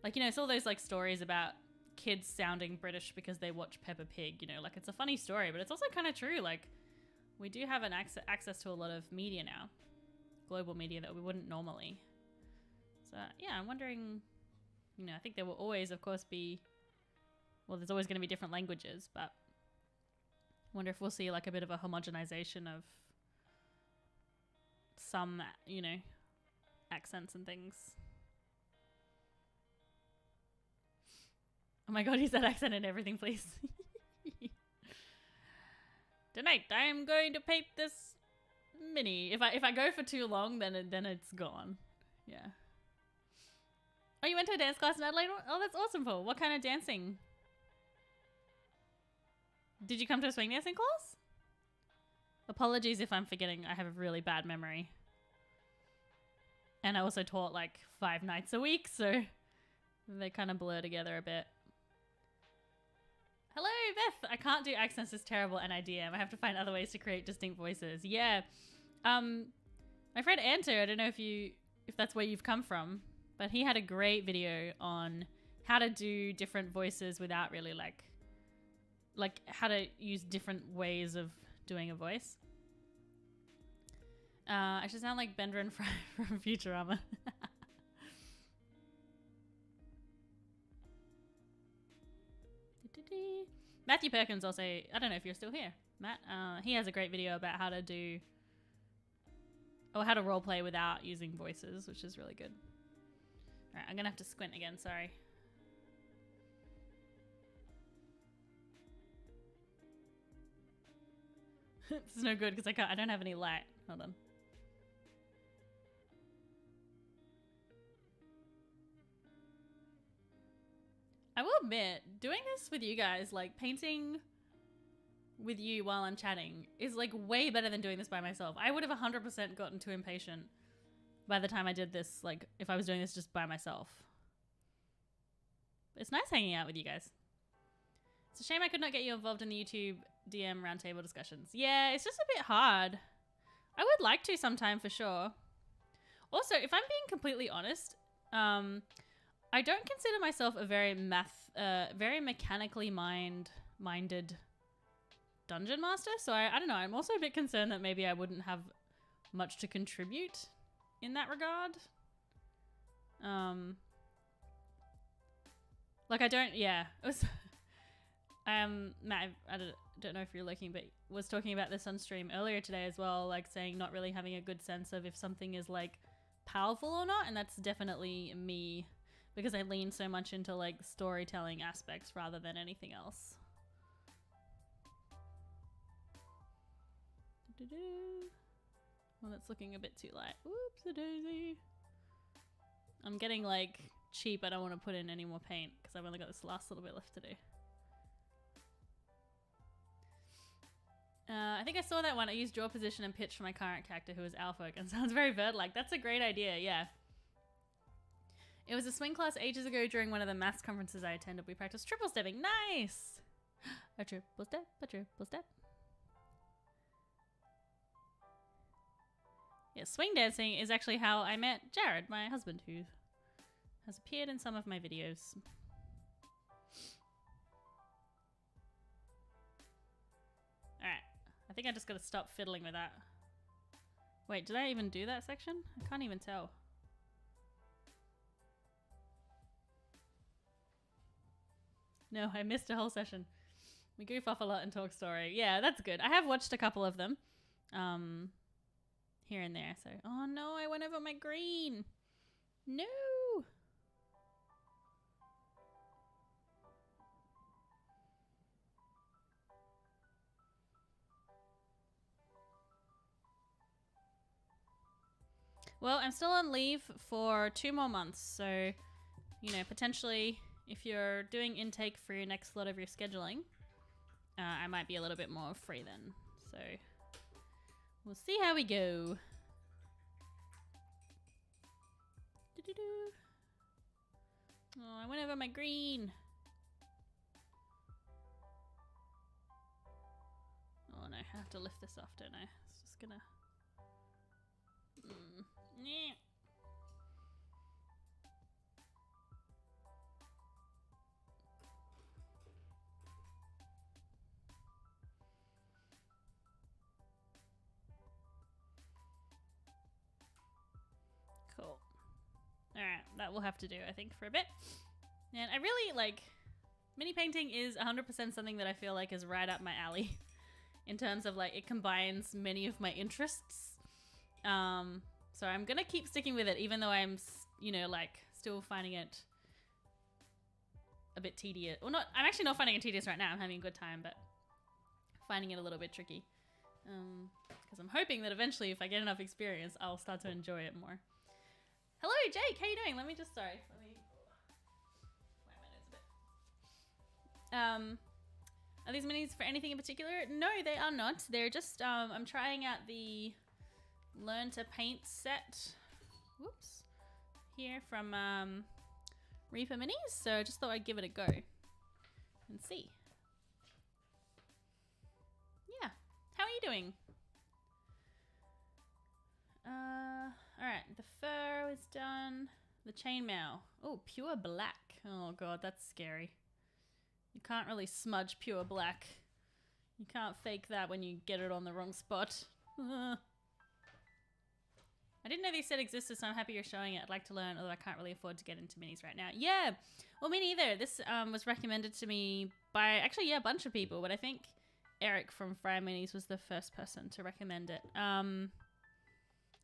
It's all those stories about kids sounding British because they watch Peppa Pig. It's a funny story, but it's also kind of true. We do have an access to a lot of media now, global media that we wouldn't normally. So yeah, I'm wondering. I think there will always, of course, be. Well, there's always going to be different languages, but I wonder if we'll see a bit of a homogenization of some, accents and things. Oh my god, use that accent in everything, please. Tonight, I'm going to paint this mini. If I go for too long, then it's gone. Yeah. Oh, you went to a dance class in Adelaide? Oh, that's awesome, Paul. What kind of dancing? Did you come to a swing dancing class? Apologies if I'm forgetting. I have a really bad memory. And I also taught 5 nights a week, so they kind of blur together a bit. Hello, Beth. I can't do accents. It's terrible, and I DM. I have to find other ways to create distinct voices. Yeah. My friend Anto, I don't know if that's where you've come from, but he had a great video on how to do different voices without really how to use different ways of doing a voice. I should sound like Bender and Fry from Futurama. Matthew Perkins also, I don't know if you're still here, Matt. He has a great video about how to roleplay without using voices, which is really good. All right, I'm gonna have to squint again. Sorry. This is no good because I don't have any light. Hold on. I will admit, doing this with you guys, painting with you while I'm chatting is way better than doing this by myself. I would have 100% gotten too impatient by the time I did this, if I was doing this just by myself. But it's nice hanging out with you guys. It's a shame I could not get you involved in the YouTube DM roundtable discussions. Yeah, it's just a bit hard. I would like to sometime for sure. Also, if I'm being completely honest, I don't consider myself a very mechanically minded dungeon master. So I don't know. I'm also a bit concerned that maybe I wouldn't have much to contribute in that regard. Like, I don't, yeah. It was, Matt, I don't know if you're looking, but was talking about this on stream earlier today as well, like saying not really having a good sense of if something is like powerful or not, and that's definitely me because I lean so much into like storytelling aspects rather than anything else. Well, that's looking a bit too light. Whoops-a-daisy. I'm getting like cheap. I don't want to put in any more paint because I've only got this last little bit left to do. I think I saw that one. I used draw position and pitch for my current character who is Alpha and sounds very bird-like. That's a great idea, yeah. It was a swing class ages ago during one of the maths conferences I attended. We practiced triple stepping. Nice! A triple step, a triple step. Yeah, swing dancing is actually how I met Jared, my husband, who has appeared in some of my videos. Alright, I think I just gotta stop fiddling with that. Wait, did I even do that section? I can't even tell. No, I missed a whole session. We goof off a lot and talk story. Yeah, that's good. I have watched a couple of them. Here and there, so... Oh no, I went over my green! No! Well, I'm still on leave for 2 more months, so... You know, potentially, if you're doing intake for your next lot of your scheduling, I might be a little bit more free then, so... We'll see how we go. Oh, I went over my green. Oh no, I have to lift this off, don't I? It's just gonna... Yeah. Cool. Alright, that will have to do, I think, for a bit. And I really, like... Mini painting is 100% something that I feel like is right up my alley. In terms of, like, it combines many of my interests. So I'm gonna keep sticking with it, even though I'm, you know, like, still finding it a bit tedious. Well, not... I'm actually not finding it tedious right now. I'm having a good time, but finding it a little bit tricky. Because I'm hoping that eventually, if I get enough experience, I'll start to enjoy it more. Hello, Jake. How you doing? Let me just... Sorry. Let me... Wipe my nose a bit. Are these minis for anything in particular? No, they are not. They're just... I'm trying out the Learn to Paint set. Whoops. Here from Reaper Minis. So I just thought I'd give it a go. And see. Yeah. How are you doing? Alright, the fur is done. The chainmail. Oh, pure black. Oh god, that's scary. You can't really smudge pure black. You can't fake that when you get it on the wrong spot. I didn't know these set existed, so I'm happy you're showing it. I'd like to learn, although I can't really afford to get into minis right now. Yeah, well, me neither. This was recommended to me by, actually, yeah, a bunch of people, but I think Eric from Fry Minis was the first person to recommend it.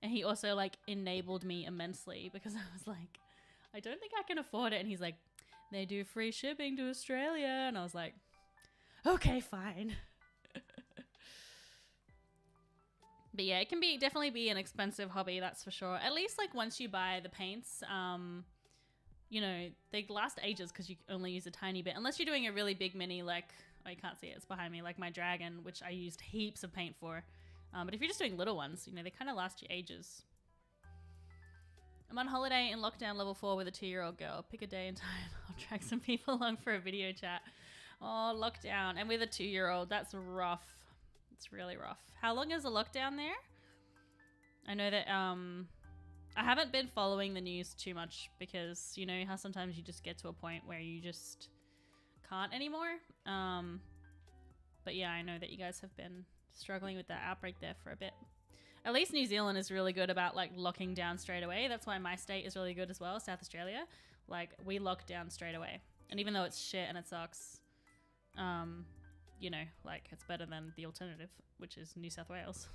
And he also, like, enabled me immensely because I was like, I don't think I can afford it. And he's like, they do free shipping to Australia. And I was like, okay, fine. But yeah, it can be definitely be an expensive hobby, that's for sure. At least, like, once you buy the paints, you know, they last ages because you only use a tiny bit. Unless you're doing a really big mini, like, oh, you can't see it, it's behind me, like my dragon, which I used heaps of paint for. But if you're just doing little ones, you know, they kind of last you ages. I'm on holiday in lockdown level 4 with a 2-year-old girl. Pick a day and time. I'll drag some people along for a video chat. Oh, lockdown. And with a 2-year-old, that's rough. It's really rough. How long is the lockdown there? I know that I haven't been following the news too much because, you know, how sometimes you just get to a point where you just can't anymore. But yeah, I know that you guys have been struggling with that outbreak there for a bit. At least New Zealand is really good about, like, locking down straight away. That's why my state is really good as well, South Australia. Like, we lock down straight away. And even though it's shit and it sucks, you know, like, it's better than the alternative, which is New South Wales.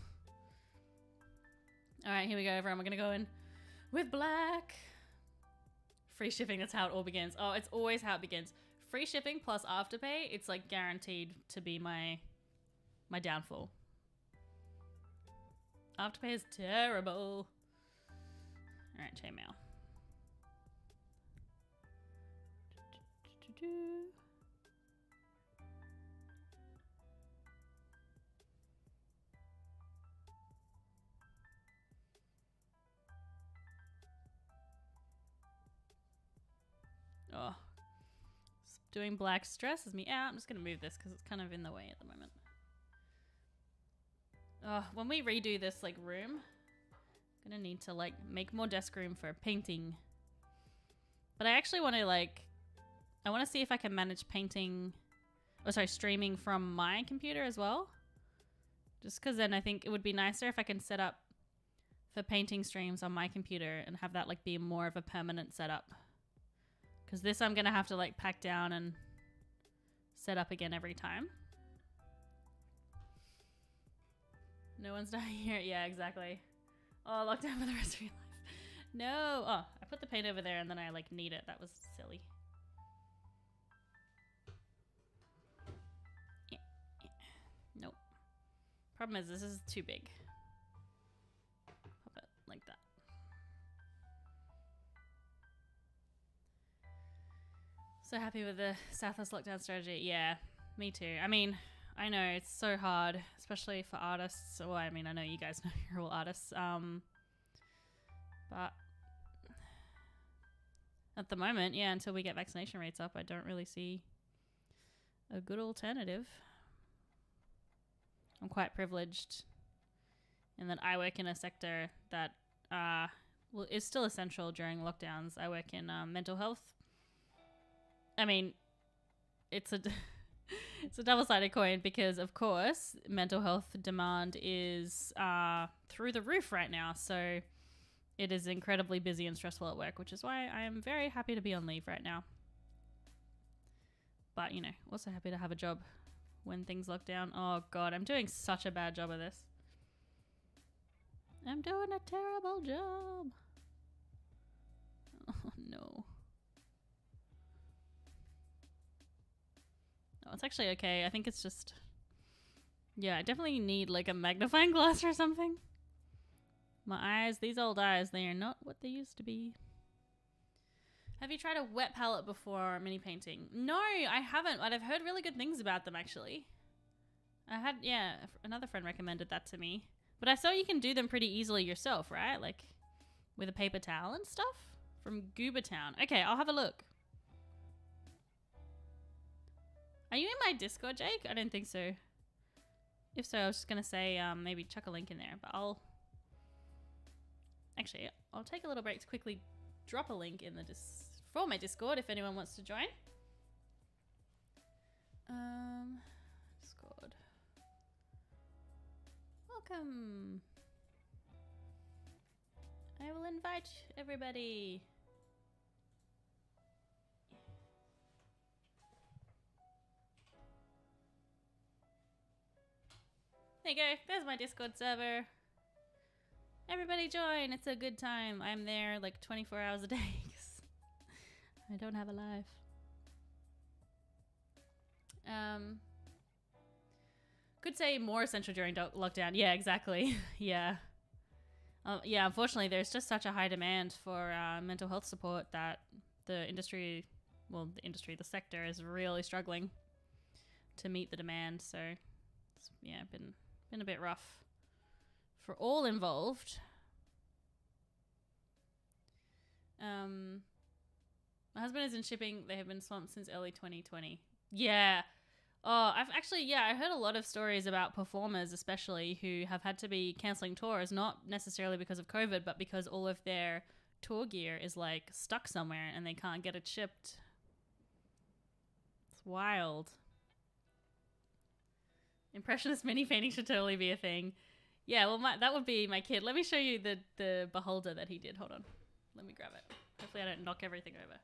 All right, here we go, everyone. We're going to go in with black. Free shipping, that's how it all begins. Oh, it's always how it begins. Free shipping plus Afterpay, it's like guaranteed to be my downfall. Afterpay is terrible. All right, Chainmail. Oh, doing black stresses me out. I'm just gonna move this because it's kind of in the way at the moment. Oh, when we redo this like room, I'm gonna need to like make more desk room for painting. But I actually want to like, I want to see if I can manage painting, oh sorry, streaming from my computer as well. Just because then I think it would be nicer if I can set up for painting streams on my computer and have that like be more of a permanent setup. Because this I'm going to have to like pack down and set up again every time. No one's dying here. Yeah, exactly. Oh, lockdown for the rest of your life. No. Oh, I put the paint over there and then I like need it. That was silly. Nope. Problem is this is too big. Pop it like that. So happy with the Southwest lockdown strategy. Yeah, me too. I mean, I know it's so hard, especially for artists. Well, I mean, I know you guys know you're all artists. But at the moment, yeah, until we get vaccination rates up, I don't really see a good alternative. I'm quite privileged in that I work in a sector that well, is still essential during lockdowns. I work in mental health. I mean, it's a it's a double-sided coin because, of course, mental health demand is through the roof right now. So it is incredibly busy and stressful at work, which is why I am very happy to be on leave right now. But, you know, also happy to have a job when things lock down. Oh, God, I'm doing such a bad job of this. I'm doing a terrible job. Oh, no. Oh, it's actually okay. I think it's just... Yeah, I definitely need like a magnifying glass or something. My eyes, these old eyes, they are not what they used to be. Have you tried a wet palette before mini painting? No, I haven't, but I've heard really good things about them actually. Yeah, another friend recommended that to me. But I saw you can do them pretty easily yourself, right? Like with a paper towel and stuff from Goober Town. Okay, I'll have a look. Are you in my Discord, Jake? I don't think so. If so, I was just going to say maybe chuck a link in there. But Actually, I'll take a little break to quickly drop a link in the for my Discord if anyone wants to join. Discord. Welcome. I will invite everybody. There you go. There's my Discord server. Everybody join. It's a good time. I'm there like 24 hours a day because I don't have a life. Could say more essential during lockdown. Yeah, exactly. Yeah. Yeah, unfortunately, there's just such a high demand for mental health support that the sector is really struggling to meet the demand. So, it's, yeah, been a bit rough for all involved. My husband is in shipping. They have been swamped since early 2020. Yeah. Oh, I heard a lot of stories about performers especially who have had to be cancelling tours, not necessarily because of COVID, but because all of their tour gear is like stuck somewhere and they can't get it shipped. It's wild. Impressionist mini painting should totally be a thing. Yeah, well, that would be my kid. Let me show you the beholder that he did. Hold on. Let me grab it. Hopefully I don't knock everything over.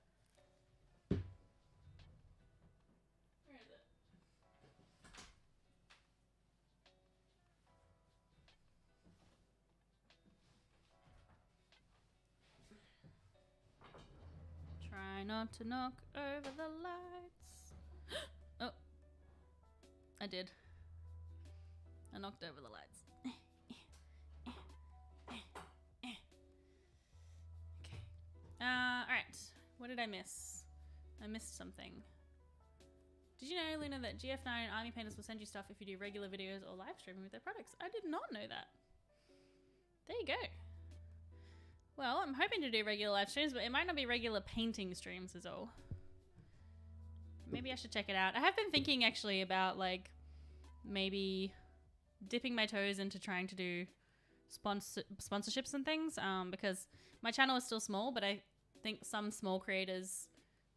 Try not to knock over the lights. Oh. I did. I knocked over the lights. Okay. Alright. What did I miss? I missed something. Did you know, Luna, that GF9 Army Painters will send you stuff if you do regular videos or live streaming with their products? I did not know that. There you go. Well, I'm hoping to do regular live streams, but it might not be regular painting streams is all. Maybe I should check it out. I have been thinking actually about like maybe dipping my toes into trying to do sponsorships and things because my channel is still small, but I think some small creators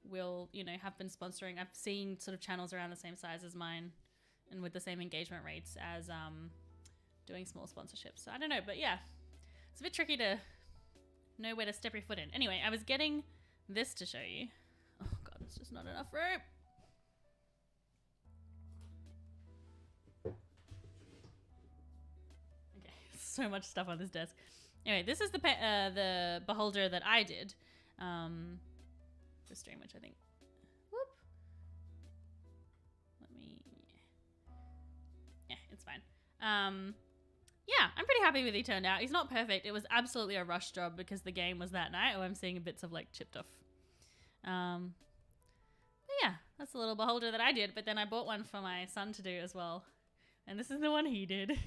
will, you know, have been sponsoring. I've seen sort of channels around the same size as mine and with the same engagement rates as doing small sponsorships. So I don't know, but yeah, it's a bit tricky to know where to step your foot in. Anyway, I was getting this to show you. Oh god, it's just not enough room. Okay, so much stuff on this desk. Anyway, this is the beholder that I did for stream, which I think. Whoop. Let me. Yeah, it's fine. Yeah, I'm pretty happy with he turned out. He's not perfect. It was absolutely a rush job because the game was that night. Oh, I'm seeing bits of like chipped off. But yeah, that's a little beholder that I did, but then I bought one for my son to do as well. And this is the one he did.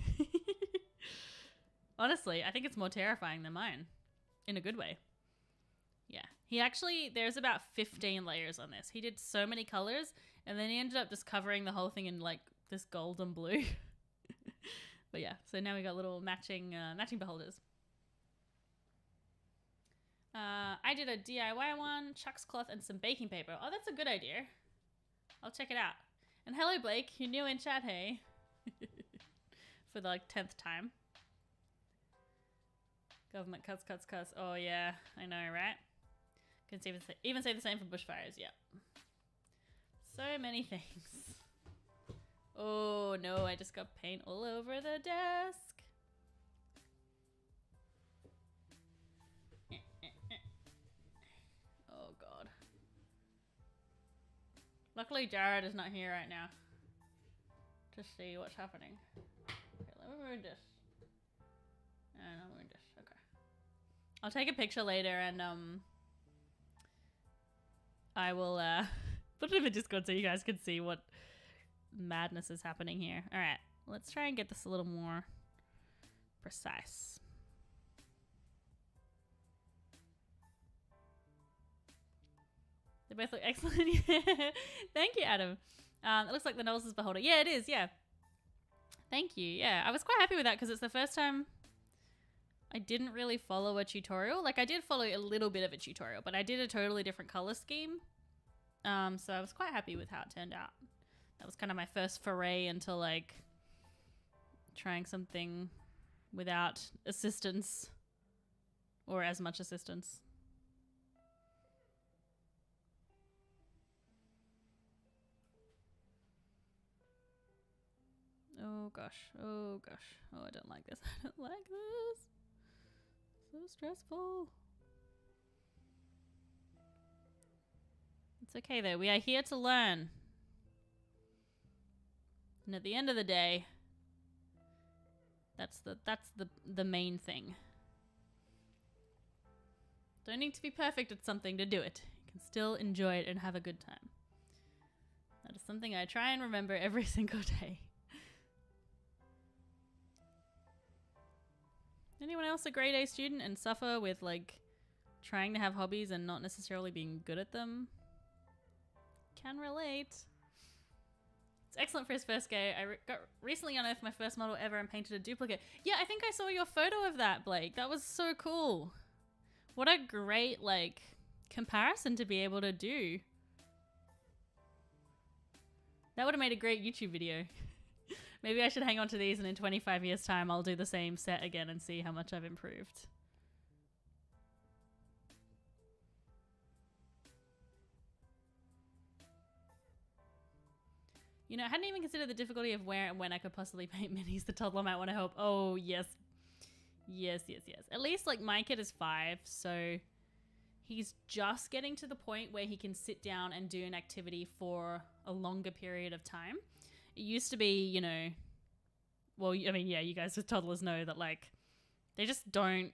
Honestly, I think it's more terrifying than mine. In a good way. Yeah. He actually, there's about 15 layers on this. He did so many colors, and then he ended up just covering the whole thing in like this gold and blue. But yeah, so now we got little matching beholders. I did a DIY one, Chuck's cloth and some baking paper. Oh, that's a good idea. I'll check it out. And hello, Blake. You're new in chat, hey? For the like 10th time. Government cuts. Oh yeah, I know, right? Can even say the same for bushfires. Yep. So many things. Oh no, I just got paint all over the desk. Oh god. Luckily Jared is not here right now to see what's happening. Okay, let me move this. And I'll move this. Okay. I'll take a picture later and I will put it in the Discord so you guys can see what madness is happening here. All right, let's try and get this a little more precise. They both look excellent. Thank you, Adam. It looks like the Knowles' beholder. Yeah, it is. Yeah. Thank you. Yeah, I was quite happy with that because it's the first time I didn't really follow a tutorial. Like I did follow a little bit of a tutorial, but I did a totally different color scheme. So I was quite happy with how it turned out. That was kind of my first foray into like trying something without assistance or as much assistance. Oh gosh. Oh gosh. Oh, I don't like this. I don't like this. So stressful. It's okay though. We are here to learn. And at the end of the day, that's the main thing. Don't need to be perfect at something to do it. You can still enjoy it and have a good time. That is something I try and remember every single day. Anyone else a grade A student and suffer with like trying to have hobbies and not necessarily being good at them? Can relate. It's excellent for his first go. I got recently unearthed my first model ever and painted a duplicate. Yeah, I think I saw your photo of that, Blake. That was so cool. What a great like comparison to be able to do. That would have made a great YouTube video. Maybe I should hang on to these and in 25 years time I'll do the same set again and see how much I've improved. You know, I hadn't even considered the difficulty of where and when I could possibly paint minis. The toddler might want to help. Oh, yes. Yes. At least, like, my kid is 5, so he's just getting to the point where he can sit down and do an activity for a longer period of time. It used to be, you know, well, I mean, yeah, you guys as toddlers know that, like, they just don't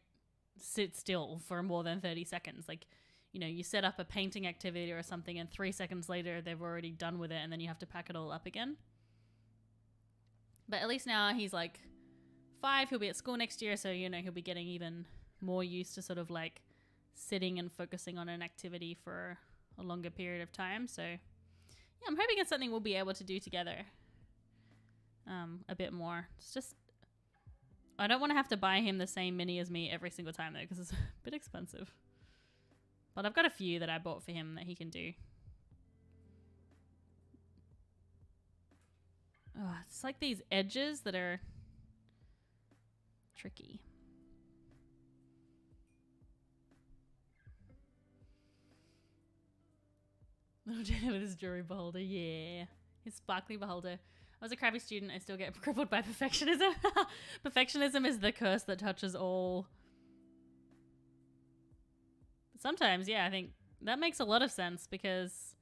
sit still for more than 30 seconds. Like, you know, you set up a painting activity or something and 3 seconds later they've already done with it and then you have to pack it all up again. But at least now he's like 5, he'll be at school next year, so, you know, he'll be getting even more used to sort of like sitting and focusing on an activity for a longer period of time. So yeah, I'm hoping it's something we'll be able to do together a bit more. It's just, I don't want to have to buy him the same mini as me every single time though, because it's a bit expensive. But I've got a few that I bought for him that he can do. Oh, it's like these edges that are tricky. Little Jenna with his jewelry beholder, yeah. His sparkly beholder. I was a crappy student, I still get crippled by perfectionism. Perfectionism is the curse that touches all. Sometimes, yeah, I think that makes a lot of sense because,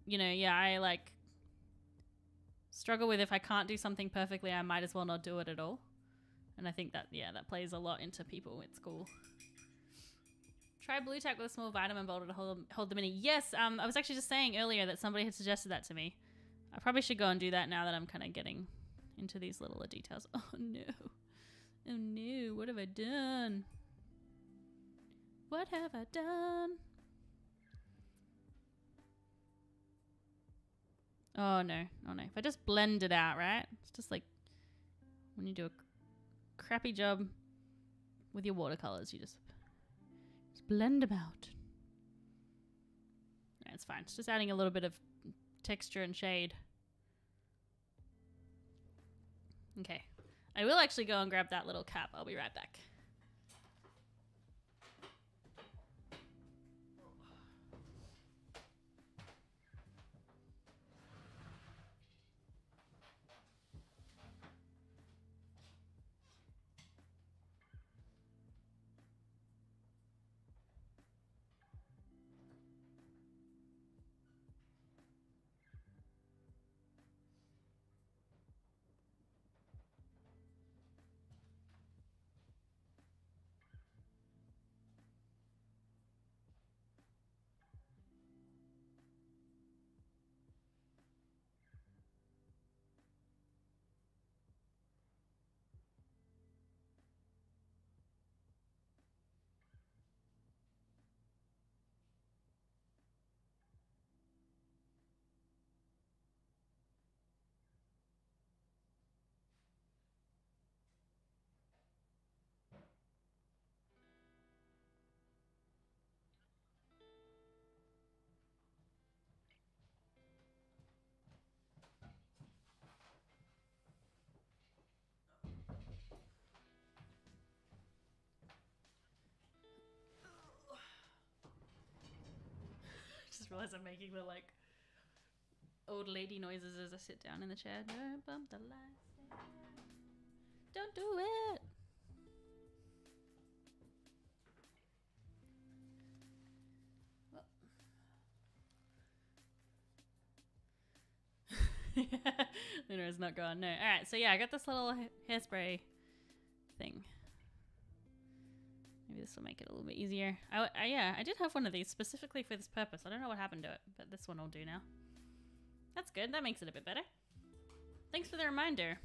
you know, yeah, I like struggle with if I can't do something perfectly, I might as well not do it at all. And I think that, yeah, that plays a lot into people at school. Try blue tack with a small vitamin bottle to hold the mini. Yes, I was actually just saying earlier that somebody had suggested that to me. I probably should go and do that now that I'm kind of getting into these little details. Oh no. Oh no, what have I done? What have I done? Oh no, oh no. If I just blend it out, right? It's just like when you do a crappy job with your watercolors, you just blend them out. Yeah, it's fine. It's just adding a little bit of texture and shade. Okay. I will actually go and grab that little cap. I'll be right back. Just realized I'm making the like old lady noises as I sit down in the chair. Don't bump the lights. Don't do it. Luna's not gone. No. All right. So yeah, I got this little hairspray thing. Maybe this will make it a little bit easier. Yeah, I did have one of these specifically for this purpose. I don't know what happened to it, but this one will do now. That's good. That makes it a bit better. Thanks for the reminder.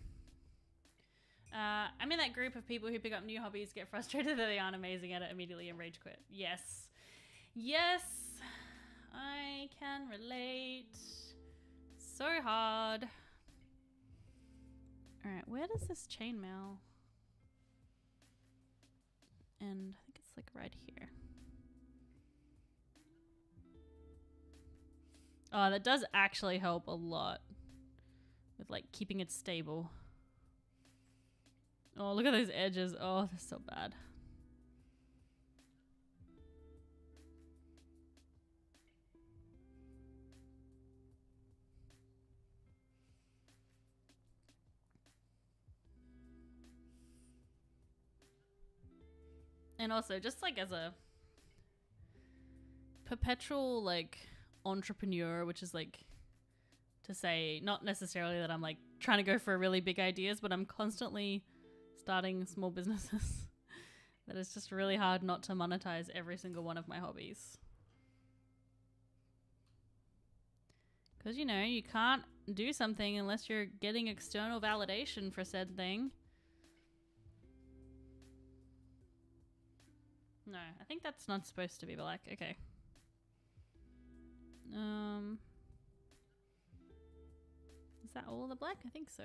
I'm in that group of people who pick up new hobbies, get frustrated that they aren't amazing at it immediately, and rage quit. Yes. Yes. I can relate. So hard. Alright, where does this chainmail end? I think it's like right here. Oh, that does actually help a lot with like keeping it stable. Oh, look at those edges. Oh, they're so bad. And also, just like as a perpetual like entrepreneur, which is like to say not necessarily that I'm like trying to go for really big ideas, but I'm constantly starting small businesses that it's just really hard not to monetize every single one of my hobbies. Because, you know, you can't do something unless you're getting external validation for said thing. No, I think that's not supposed to be black. Okay. Is that all the black? I think so.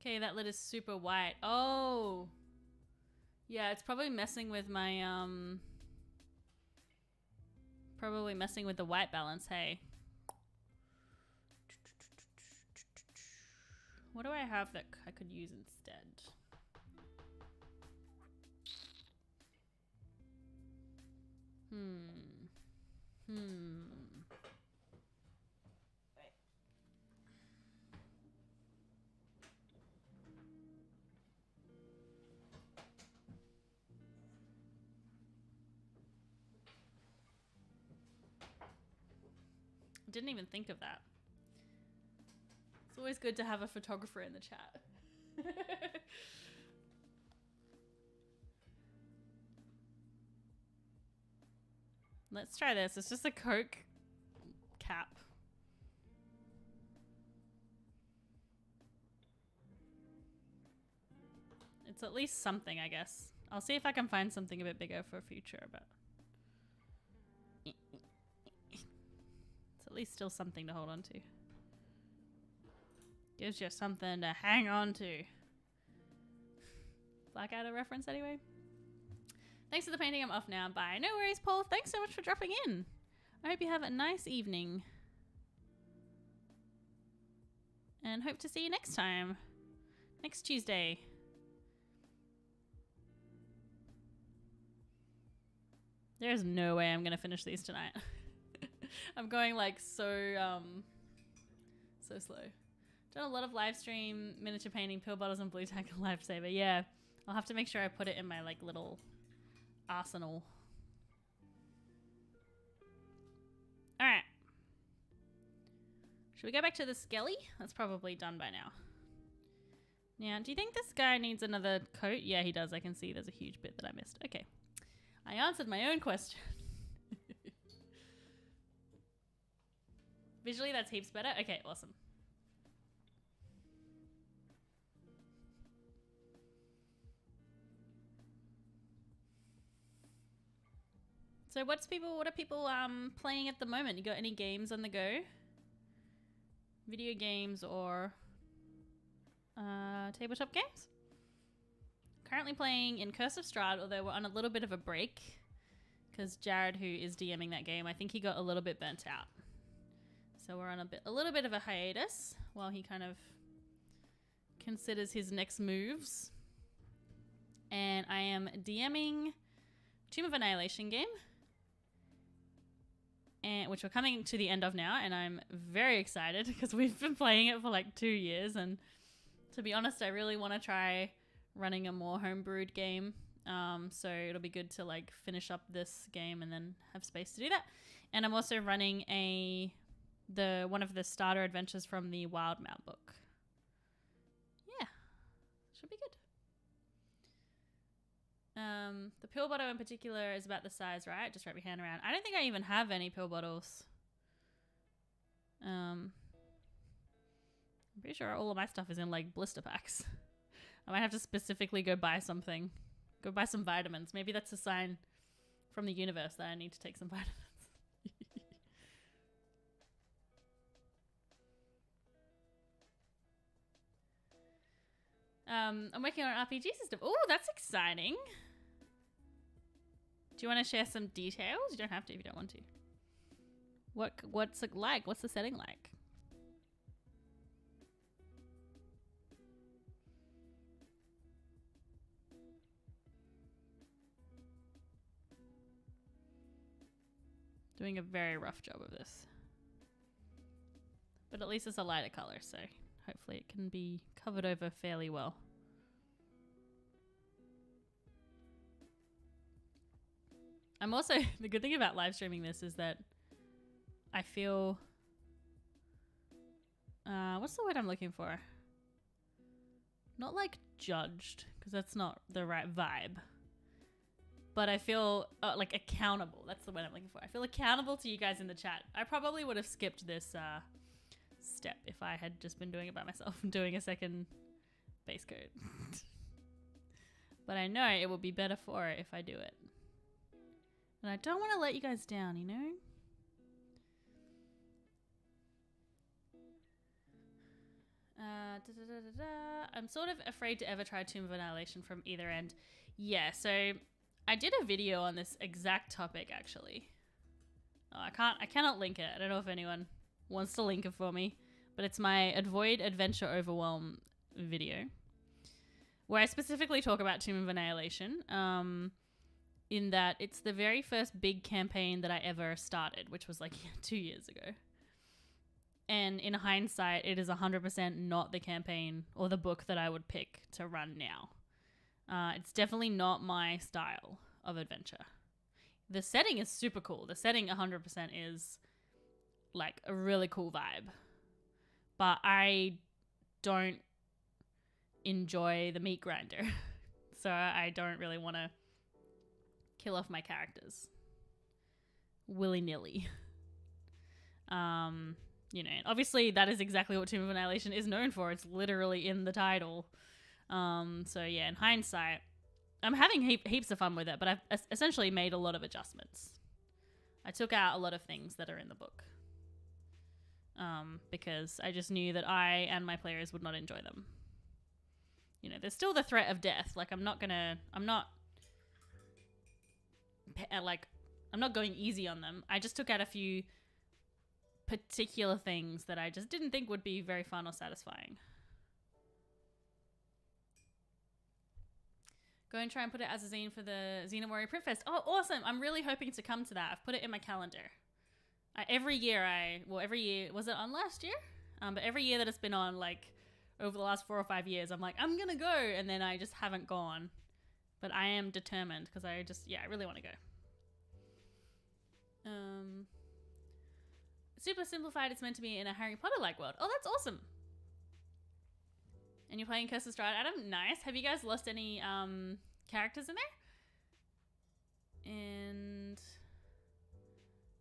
Okay, that lid is super white. Oh. Yeah, it's probably messing with my, probably messing with the white balance, hey. What do I have that I could use instead? Didn't even think of that. It's always good to have a photographer in the chat. Let's try this. It's just a Coke cap. It's at least something, I guess. I'll see if I can find something a bit bigger for future, but it's at least still something to hold on to. Gives you something to hang on to. Blackadder reference anyway. Thanks for the painting. I'm off now. Bye. No worries, Paul. Thanks so much for dropping in. I hope you have a nice evening. And hope to see you next time. Next Tuesday. There's no way I'm going to finish these tonight. I'm going like so slow. Done a lot of live stream, miniature painting, pill bottles, and blue tack and lifesaver. Yeah, I'll have to make sure I put it in my like little arsenal. All right. Should we go back to the skelly? That's probably done by now. Now, do you think this guy needs another coat? Yeah, he does. I can see there's a huge bit that I missed. Okay. I answered my own question. Visually, that's heaps better. Okay, awesome. So what are people playing at the moment? You got any games on the go? Video games or tabletop games? Currently playing in Curse of Strahd, although we're on a little bit of a break because Jared, who is DMing that game, I think he got a little bit burnt out. So we're on a little bit of a hiatus while he kind of considers his next moves. And I am DMing Tomb of Annihilation game, and which we're coming to the end of now, and I'm very excited because we've been playing it for like 2 years, and to be honest, I really want to try running a more homebrewed game. So it'll be good to like finish up this game and then have space to do that. And I'm also running one of the starter adventures from the Wild Mount book. Yeah, should be good. The pill bottle in particular is about the size, right? Just wrap your hand around. I don't think I even have any pill bottles. I'm pretty sure all of my stuff is in like blister packs. I might have to specifically go buy something. Go buy some vitamins. Maybe that's a sign from the universe that I need to take some vitamins. I'm working on an RPG system. Oh, that's exciting. Do you want to share some details? You don't have to if you don't want to. What's it like? What's the setting like? Doing a very rough job of this. But at least it's a lighter color, so hopefully it can be covered over fairly well. I'm also, the good thing about live streaming this is that I feel, what's the word I'm looking for? Not like judged, because that's not the right vibe. But I feel like accountable. That's the word I'm looking for. I feel accountable to you guys in the chat. I probably would have skipped this step if I had just been doing it by myself and doing a second base code. But I know it will be better for it if I do it. And I don't want to let you guys down, you know? I'm sort of afraid to ever try Tomb of Annihilation from either end. Yeah, so I did a video on this exact topic actually. Oh, I cannot link it. I don't know if anyone wants to link it for me, but it's my Avoid Adventure Overwhelm video where I specifically talk about Tomb of Annihilation, in that it's the very first big campaign that I ever started, which was like 2 years ago. And in hindsight, it is 100% not the campaign or the book that I would pick to run now. It's definitely not my style of adventure. The setting is super cool. The setting 100% is like a really cool vibe. But I don't enjoy the meat grinder. So I don't really want to kill off my characters willy-nilly. You know, obviously that is exactly what Tomb of Annihilation is known for. It's literally in the title. So yeah, in hindsight, I'm having heaps of fun with it, but I've essentially made a lot of adjustments. I took out a lot of things that are in the book. Because I just knew that I and my players would not enjoy them. You know, there's still the threat of death. Like, I'm not going easy on them. I just took out a few particular things that I just didn't think would be very fun or satisfying. Go and try and put it as a zine for the Xena Warrior Print Fest. Oh, awesome. I'm really hoping to come to that. I've put it in my calendar. Every year, was it on last year? But every year that it's been on, like, over the last 4 or 5 years, I'm like, I'm gonna go, and then I just haven't gone. But I am determined, because I really want to go. Super simplified, it's meant to be in a Harry Potter-like world. Oh, that's awesome. And you're playing Curse of Strahd, Adam? Nice. Have you guys lost any characters in there? And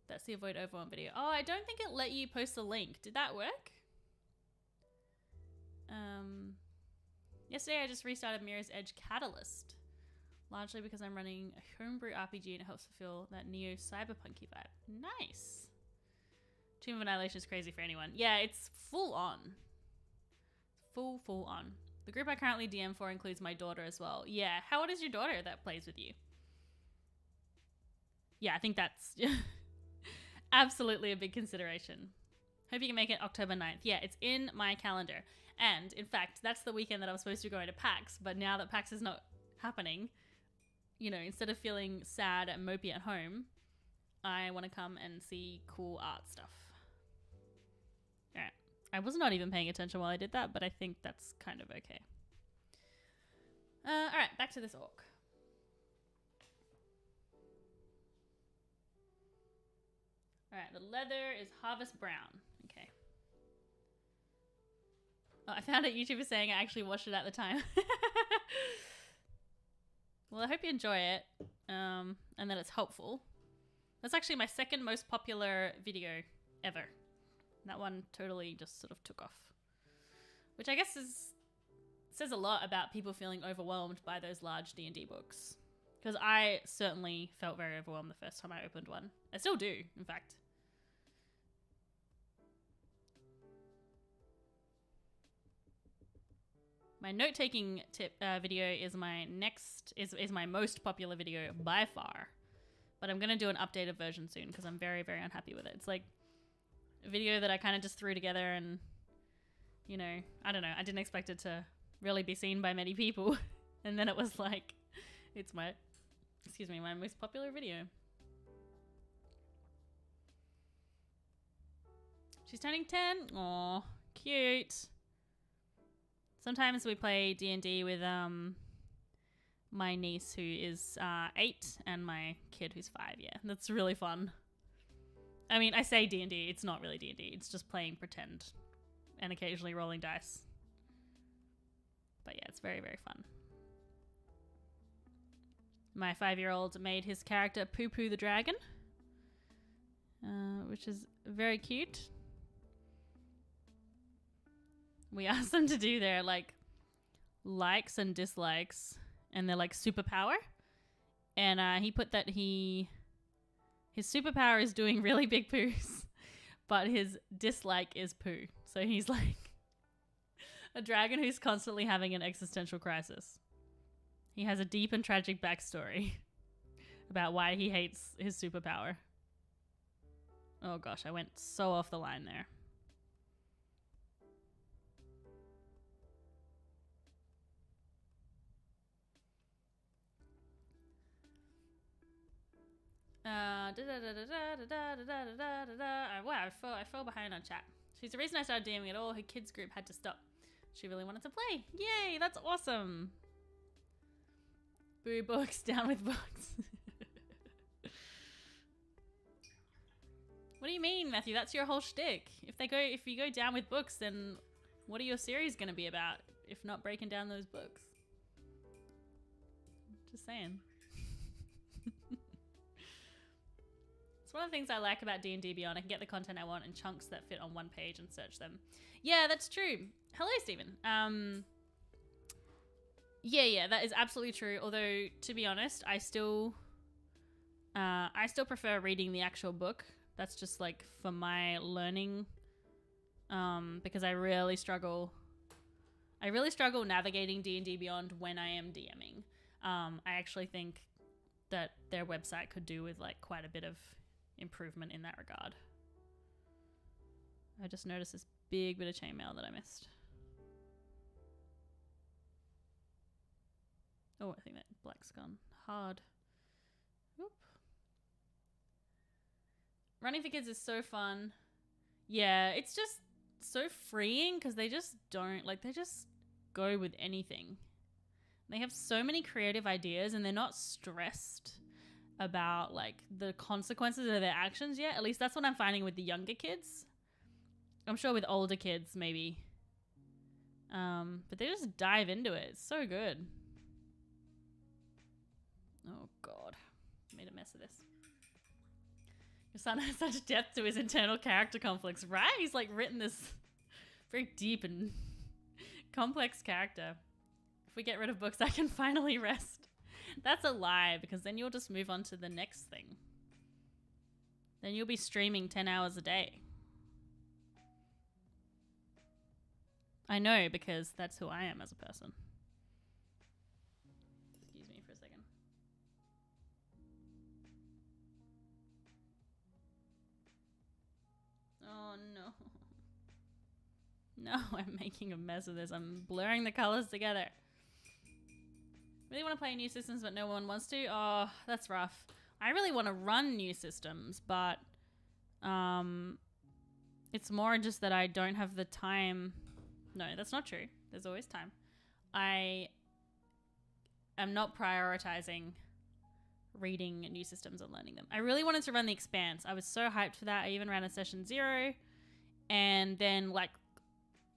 that's the Avoid Overwhelm video. Oh, I don't think it let you post a link. Did that work? Yesterday I just restarted Mirror's Edge Catalyst. Largely because I'm running a homebrew RPG and it helps fulfill that neo cyberpunky vibe. Nice. Tomb of Annihilation is crazy for anyone. Yeah, it's full on. Full on. The group I currently DM for includes my daughter as well. Yeah, how old is your daughter that plays with you? Yeah, I think that's absolutely a big consideration. Hope you can make it October 9th. Yeah, it's in my calendar. And, in fact, that's the weekend that I was supposed to go to PAX. But now that PAX is not happening, you know, instead of feeling sad and mopey at home, I want to come and see cool art stuff. Alright. I was not even paying attention while I did that, but I think that's kind of okay. Alright, back to this orc. Alright, the leather is Harvest Brown. Okay. Oh, I found a YouTuber saying I actually watched it at the time. Well, I hope you enjoy it, and that it's helpful. That's actually my second most popular video ever. That one totally just sort of took off. Which I guess says a lot about people feeling overwhelmed by those large D&D books. Because I certainly felt very overwhelmed the first time I opened one. I still do, in fact. My note-taking tip video is my most popular video by far. But I'm going to do an updated version soon because I'm very, very unhappy with it. It's like a video that I kind of just threw together and, you know, I don't know. I didn't expect it to really be seen by many people. And then it was like, it's my most popular video. She's turning 10. Aw, cute. Sometimes we play D&D with my niece who is 8 and my kid who's 5. Yeah, that's really fun. I mean, I say D&D, it's not really D&D. It's just playing pretend and occasionally rolling dice. But yeah, it's very, very fun. My 5-year-old made his character Poo Poo the Dragon, which is very cute. We asked them to do their likes and dislikes and their superpower. And he put that his superpower is doing really big poos, but his dislike is poo. So he's like a dragon who's constantly having an existential crisis. He has a deep and tragic backstory about why he hates his superpower. Oh gosh, I went so off the line there. Wow, I fell behind on chat. She's the reason I started DMing at all. Her kids group had to stop. She really wanted to play. Yay, that's awesome. Boo books, down with books. What do you mean, Matthew? That's your whole shtick. If you go down with books, then what are your series going to be about? If not breaking down those books. Just saying. It's one of the things I like about D&D Beyond. I can get the content I want in chunks that fit on one page and search them. Yeah, that's true. Hello, Stephen. Yeah, that is absolutely true. Although, to be honest, I still prefer reading the actual book. That's just for my learning, because I really struggle navigating D&D Beyond when I am DMing. I actually think that their website could do with quite a bit of improvement in that regard. I just noticed this big bit of chainmail that I missed. Oh, I think that black's gone hard. Whoop. Running for kids is so fun. Yeah, it's just so freeing because they just don't, they just go with anything. They have so many creative ideas and they're not stressed about the consequences of their actions yet. At least that's what I'm finding with the younger kids. I'm sure with older kids maybe. But they just dive into it. It's so good. Oh God, made a mess of this. Your son has such depth to his internal character conflicts, right? He's written this very deep and complex character. If we get rid of books, I can finally rest. That's a lie, because then you'll just move on to the next thing. Then you'll be streaming 10 hours a day. I know, because that's who I am as a person. Excuse me for a second. Oh no. No, I'm making a mess of this. I'm blurring the colors together. Really want to play new systems, but no one wants to. Oh, that's rough. I really want to run new systems, but it's more just that I don't have the time. No, that's not true. There's always time. I am not prioritizing reading new systems and learning them. I really wanted to run the Expanse. I was so hyped for that. I even ran a session 0, and then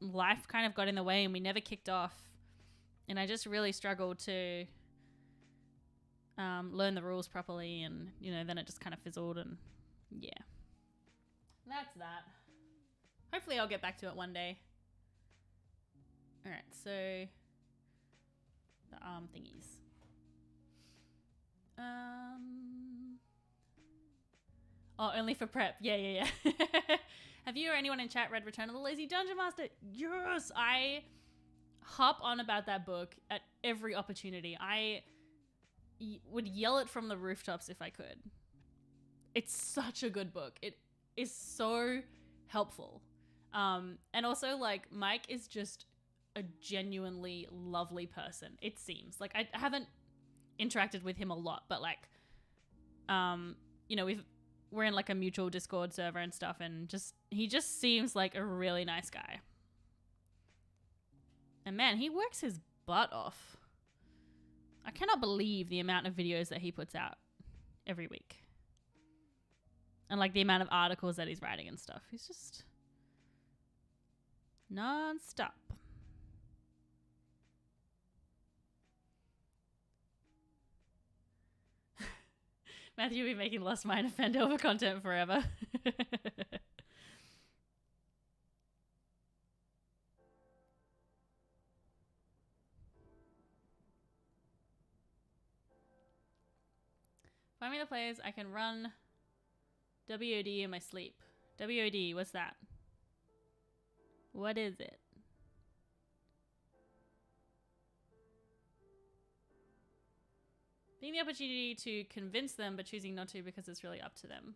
life kind of got in the way and we never kicked off. And I just really struggled to learn the rules properly, and then it just kind of fizzled, and yeah. That's that. Hopefully I'll get back to it one day. Alright, so the arm thingies. Oh, only for prep. Yeah. Have you or anyone in chat read Return of the Lazy Dungeon Master? Yes! I hop on about that book at every opportunity. I would yell it from the rooftops if I could. It's such a good book. It is so helpful. And also, Mike is just a genuinely lovely person, it seems. I haven't interacted with him a lot, but we're in a mutual Discord server and stuff, and he just seems like a really nice guy. And man, he works his butt off. I cannot believe the amount of videos that he puts out every week. And like the amount of articles that he's writing and stuff. He's just non-stop. Matthew will be making Lost Mine offend over content forever. Find me the players I can run WOD in my sleep. WOD, what's that? What is it? Being the opportunity to convince them but choosing not to because it's really up to them.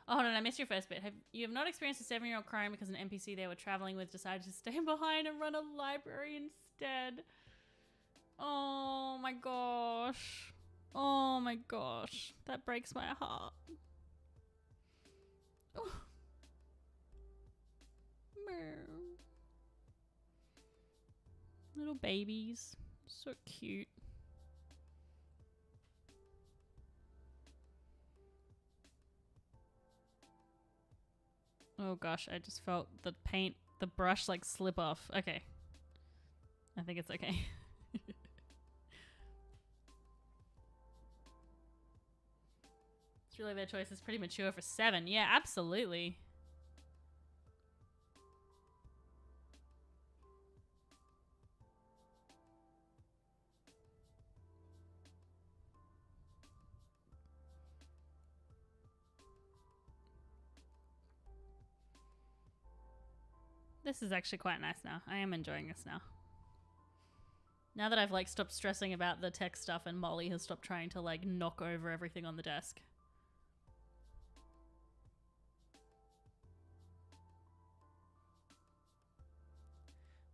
Oh, hold on, I missed your first bit. You have not experienced a 7-year-old crying because an NPC they were traveling with decided to stay behind and run a library instead. Oh my gosh. Oh my gosh. That breaks my heart. Oh. Little babies. So cute. Oh gosh, I just felt the paint, the brush like slip off. Okay. I think it's okay. It's really their choice. It's pretty mature for 7. Yeah, absolutely. This is actually quite nice now. I am enjoying this now. Now that I've like stopped stressing about the tech stuff and Molly has stopped trying to like knock over everything on the desk.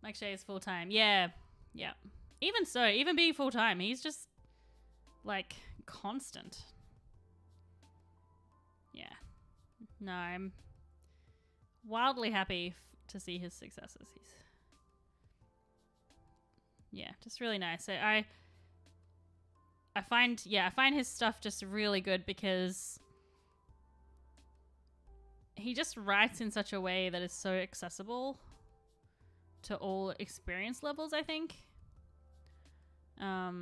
Mike Shea is full-time. Yeah. Yeah. Even so, even being full-time, he's just like constant. Yeah. No, I'm wildly happy to see his successes. Yeah, just really nice. So I find his stuff just really good because he just writes in such a way that is so accessible to all experience levels, I think. I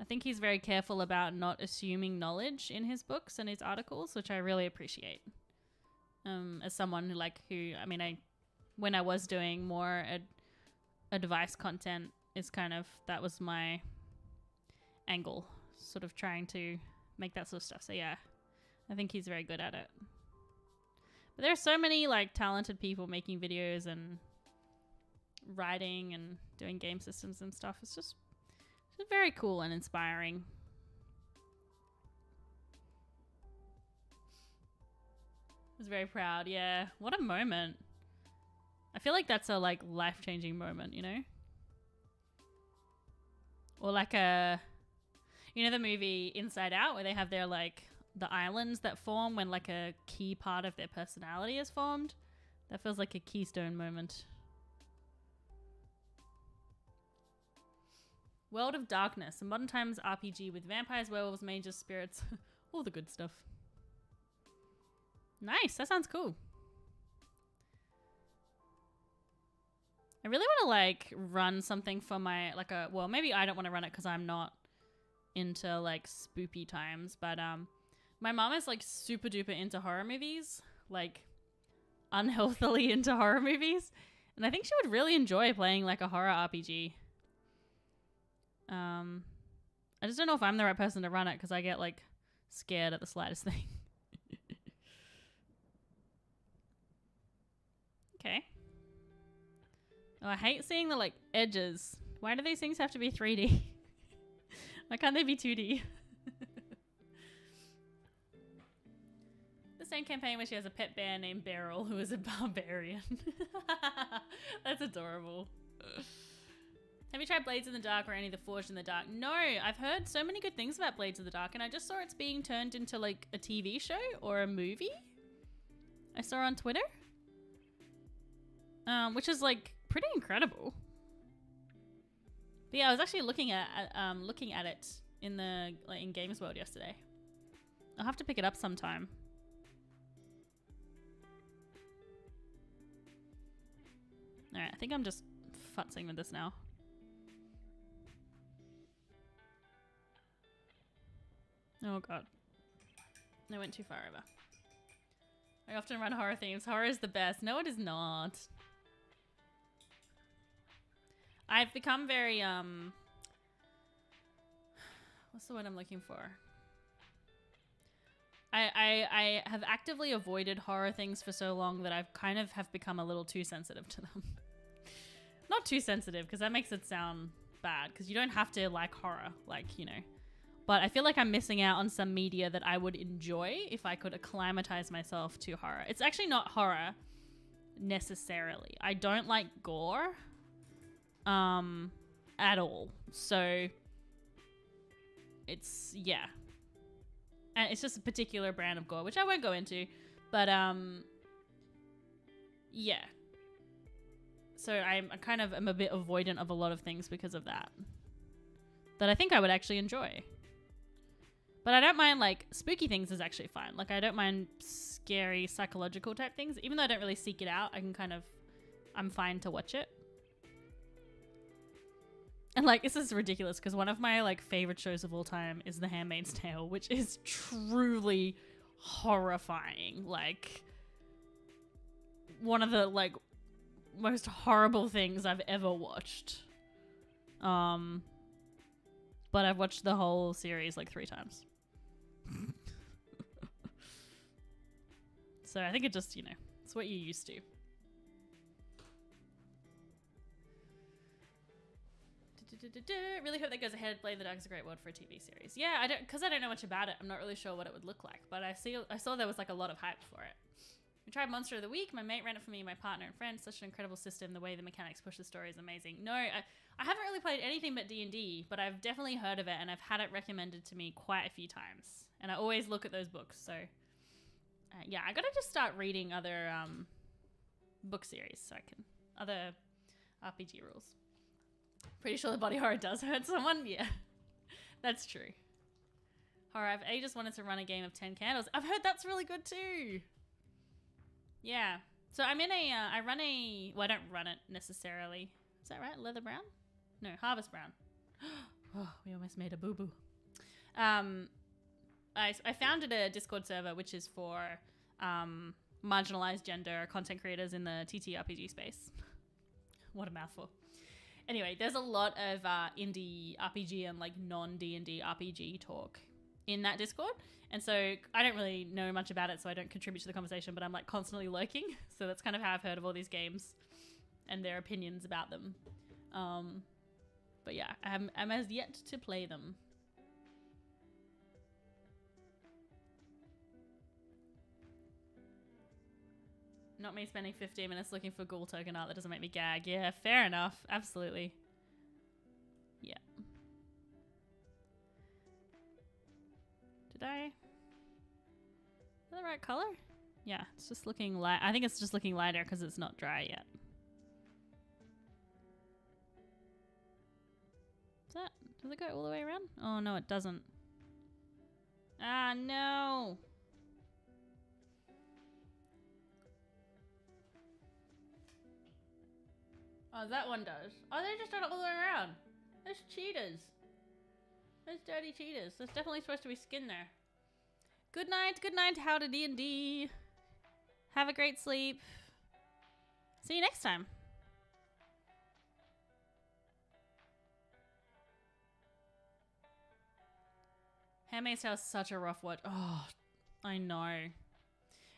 think he's very careful about not assuming knowledge in his books and his articles, which I really appreciate. As someone who, when I was doing more advice content, is kind of, that was my angle, sort of trying to make that sort of stuff. So yeah, I think he's very good at it. But there are so many like talented people making videos and writing and doing game systems and stuff. It's just very cool and inspiring. I was very proud. Yeah. What a moment. I feel like that's a like life-changing moment, you know? Or like the movie Inside Out where they have their like the islands that form when like a key part of their personality is formed. That feels like a keystone moment. World of Darkness, a modern times RPG with vampires, werewolves, mages, spirits, all the good stuff. Nice, that sounds cool. I really want to like run something for my well, maybe I don't want to run it because I'm not into like spoopy times, but my mom is like super duper into horror movies, like unhealthily into horror movies, and I think she would really enjoy playing like a horror RPG. I just don't know if I'm the right person to run it because I get like scared at the slightest thing. Okay. Oh, I hate seeing the like edges. Why do these things have to be 3D? Why can't they be 2D? The same campaign where she has a pet bear named Beryl who is a barbarian. That's adorable. Have you tried Blades in the Dark or any of the Forged in the Dark? No, I've heard so many good things about Blades in the Dark, and I just saw it's being turned into like a TV show or a movie. I saw on Twitter. Which is like pretty incredible. But yeah, I was actually looking at it in the in Games World yesterday. I'll have to pick it up sometime. Alright, I think I'm just futzing with this now. Oh god. I went too far over. I often run horror themes. Horror is the best. No, it is not. I've become very, what's the word I'm looking for? I have actively avoided horror things for so long that I've kind of have become a little too sensitive to them. Not too sensitive, because that makes it sound bad, because you don't have to like horror, like, you know. But I feel like I'm missing out on some media that I would enjoy if I could acclimatize myself to horror. It's actually not horror, necessarily. I don't like gore, at all. So, it's, yeah. And it's just a particular brand of gore, which I won't go into. But, yeah. So I'm kind of am a bit avoidant of a lot of things because of that. That I think I would actually enjoy. But I don't mind, like, spooky things is actually fine. Like, I don't mind scary psychological type things. Even though I don't really seek it out, I can kind of, I'm fine to watch it. And, like, this is ridiculous because one of my, like, favorite shows of all time is The Handmaid's Tale, which is truly horrifying. Like, one of the, like, most horrible things I've ever watched. But I've watched the whole series, like, 3 times. So I think it just, you know, it's what you're used to. Really hope that goes ahead. Blade the Dark is a great word for a TV series. Yeah, I don't, because I don't know much about it. I'm not really sure what it would look like, but I saw there was like a lot of hype for it. We tried Monster of the Week. My mate ran it for me, my partner and friend. Such an incredible system. The way the mechanics push the story is amazing. No, I haven't really played anything but D&D, but I've definitely heard of it and I've had it recommended to me quite a few times. And I always look at those books. So yeah, I gotta just start reading other book series so I can, other RPG rules. Pretty sure the body horror does hurt someone. Yeah, that's true. Horror, I've ages wanted to run a game of 10 Candles. I've heard that's really good too. Yeah. So I'm in a, I run a, well, I don't run it necessarily. Is that right? Leather Brown? No, Harvest Brown. Oh, we almost made a boo-boo. I founded a Discord server, which is for marginalized gender content creators in the TTRPG space. What a mouthful. Anyway, there's a lot of indie RPG and like non-D&D RPG talk in that Discord. And so I don't really know much about it, so I don't contribute to the conversation, but I'm like constantly lurking. So that's kind of how I've heard of all these games and their opinions about them. But yeah, I'm as yet to play them. Not me spending 15 minutes looking for ghoul token art that doesn't make me gag. Yeah, fair enough. Absolutely. Yeah. Did I? Is that the right color? Yeah, it's just looking light. I think it's just looking lighter because it's not dry yet. Is that? Does it go all the way around? Oh, no, it doesn't. Ah, no. Oh, that one does. Oh, they just done it all the way around. Those cheaters. Those dirty cheaters. There's definitely supposed to be skin there. Good night, how to D&D. Have a great sleep. See you next time. Handmaid's Tale is such a rough watch. Oh, I know.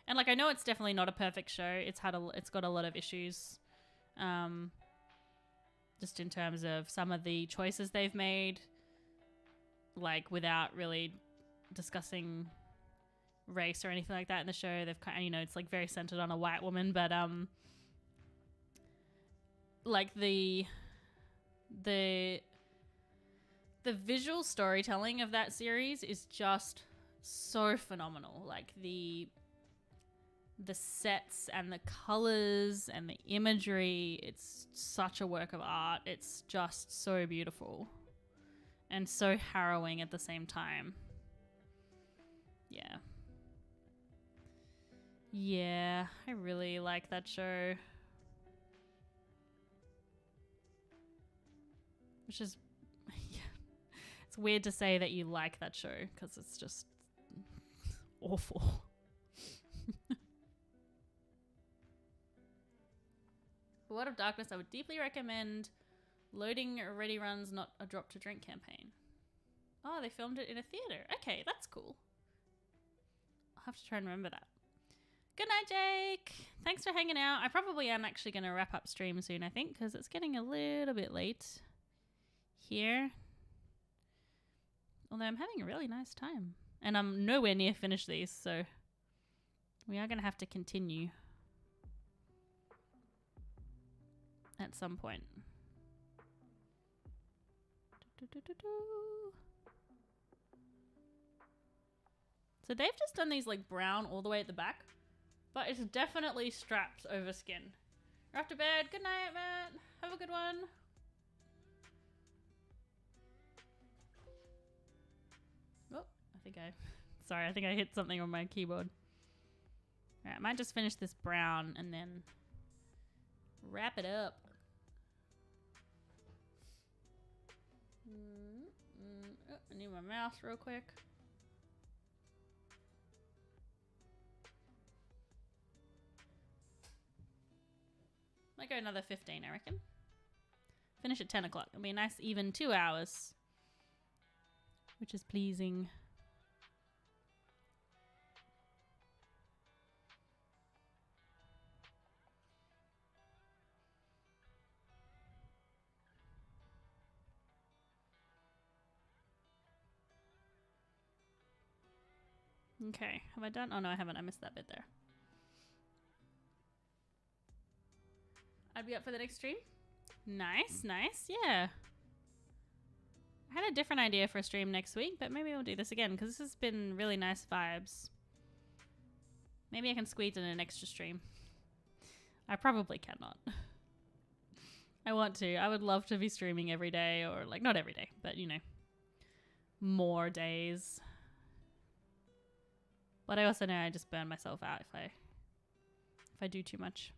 And like, I know it's definitely not a perfect show. It's got a lot of issues. Just in terms of some of the choices they've made, like without really discussing race or anything like that in the show. They've kind of, you know, it's like very centered on a white woman, but like the visual storytelling of that series is just so phenomenal. Like the the sets and the colors and the imagery. It's such a work of art. It's just so beautiful and so harrowing at the same time. Yeah. Yeah, I really like that show. Which is, yeah, it's weird to say that you like that show because it's just awful. For World of Darkness, I would deeply recommend Loading Ready Runs Not a Drop to Drink campaign. Oh, they filmed it in a theater. Okay, that's cool. I'll have to try and remember that. Good night, Jake. Thanks for hanging out. I probably am actually going to wrap up stream soon, I think, because it's getting a little bit late here. Although I'm having a really nice time. And I'm nowhere near finished these, so we are going to have to continue at some point. So they've just done these like brown all the way at the back, but it's definitely straps over skin. You're off to bed. Good night, Matt. Have a good one. Oh, I think I hit something on my keyboard. Alright, I might just finish this brown and then wrap it up. Oh, I need my mouse real quick. Might go another 15, I reckon. Finish at 10 o'clock. It'll be a nice even 2 hours, which is pleasing. Okay, have I done? Oh no, I haven't. I missed that bit there. I'd be up for the next stream. Nice, nice, yeah. I had a different idea for a stream next week, but maybe we'll do this again because this has been really nice vibes. Maybe I can squeeze in an extra stream. I probably cannot. I want to. I would love to be streaming every day, or like not every day, but you know, more days. But I also know I just burn myself out if I do too much.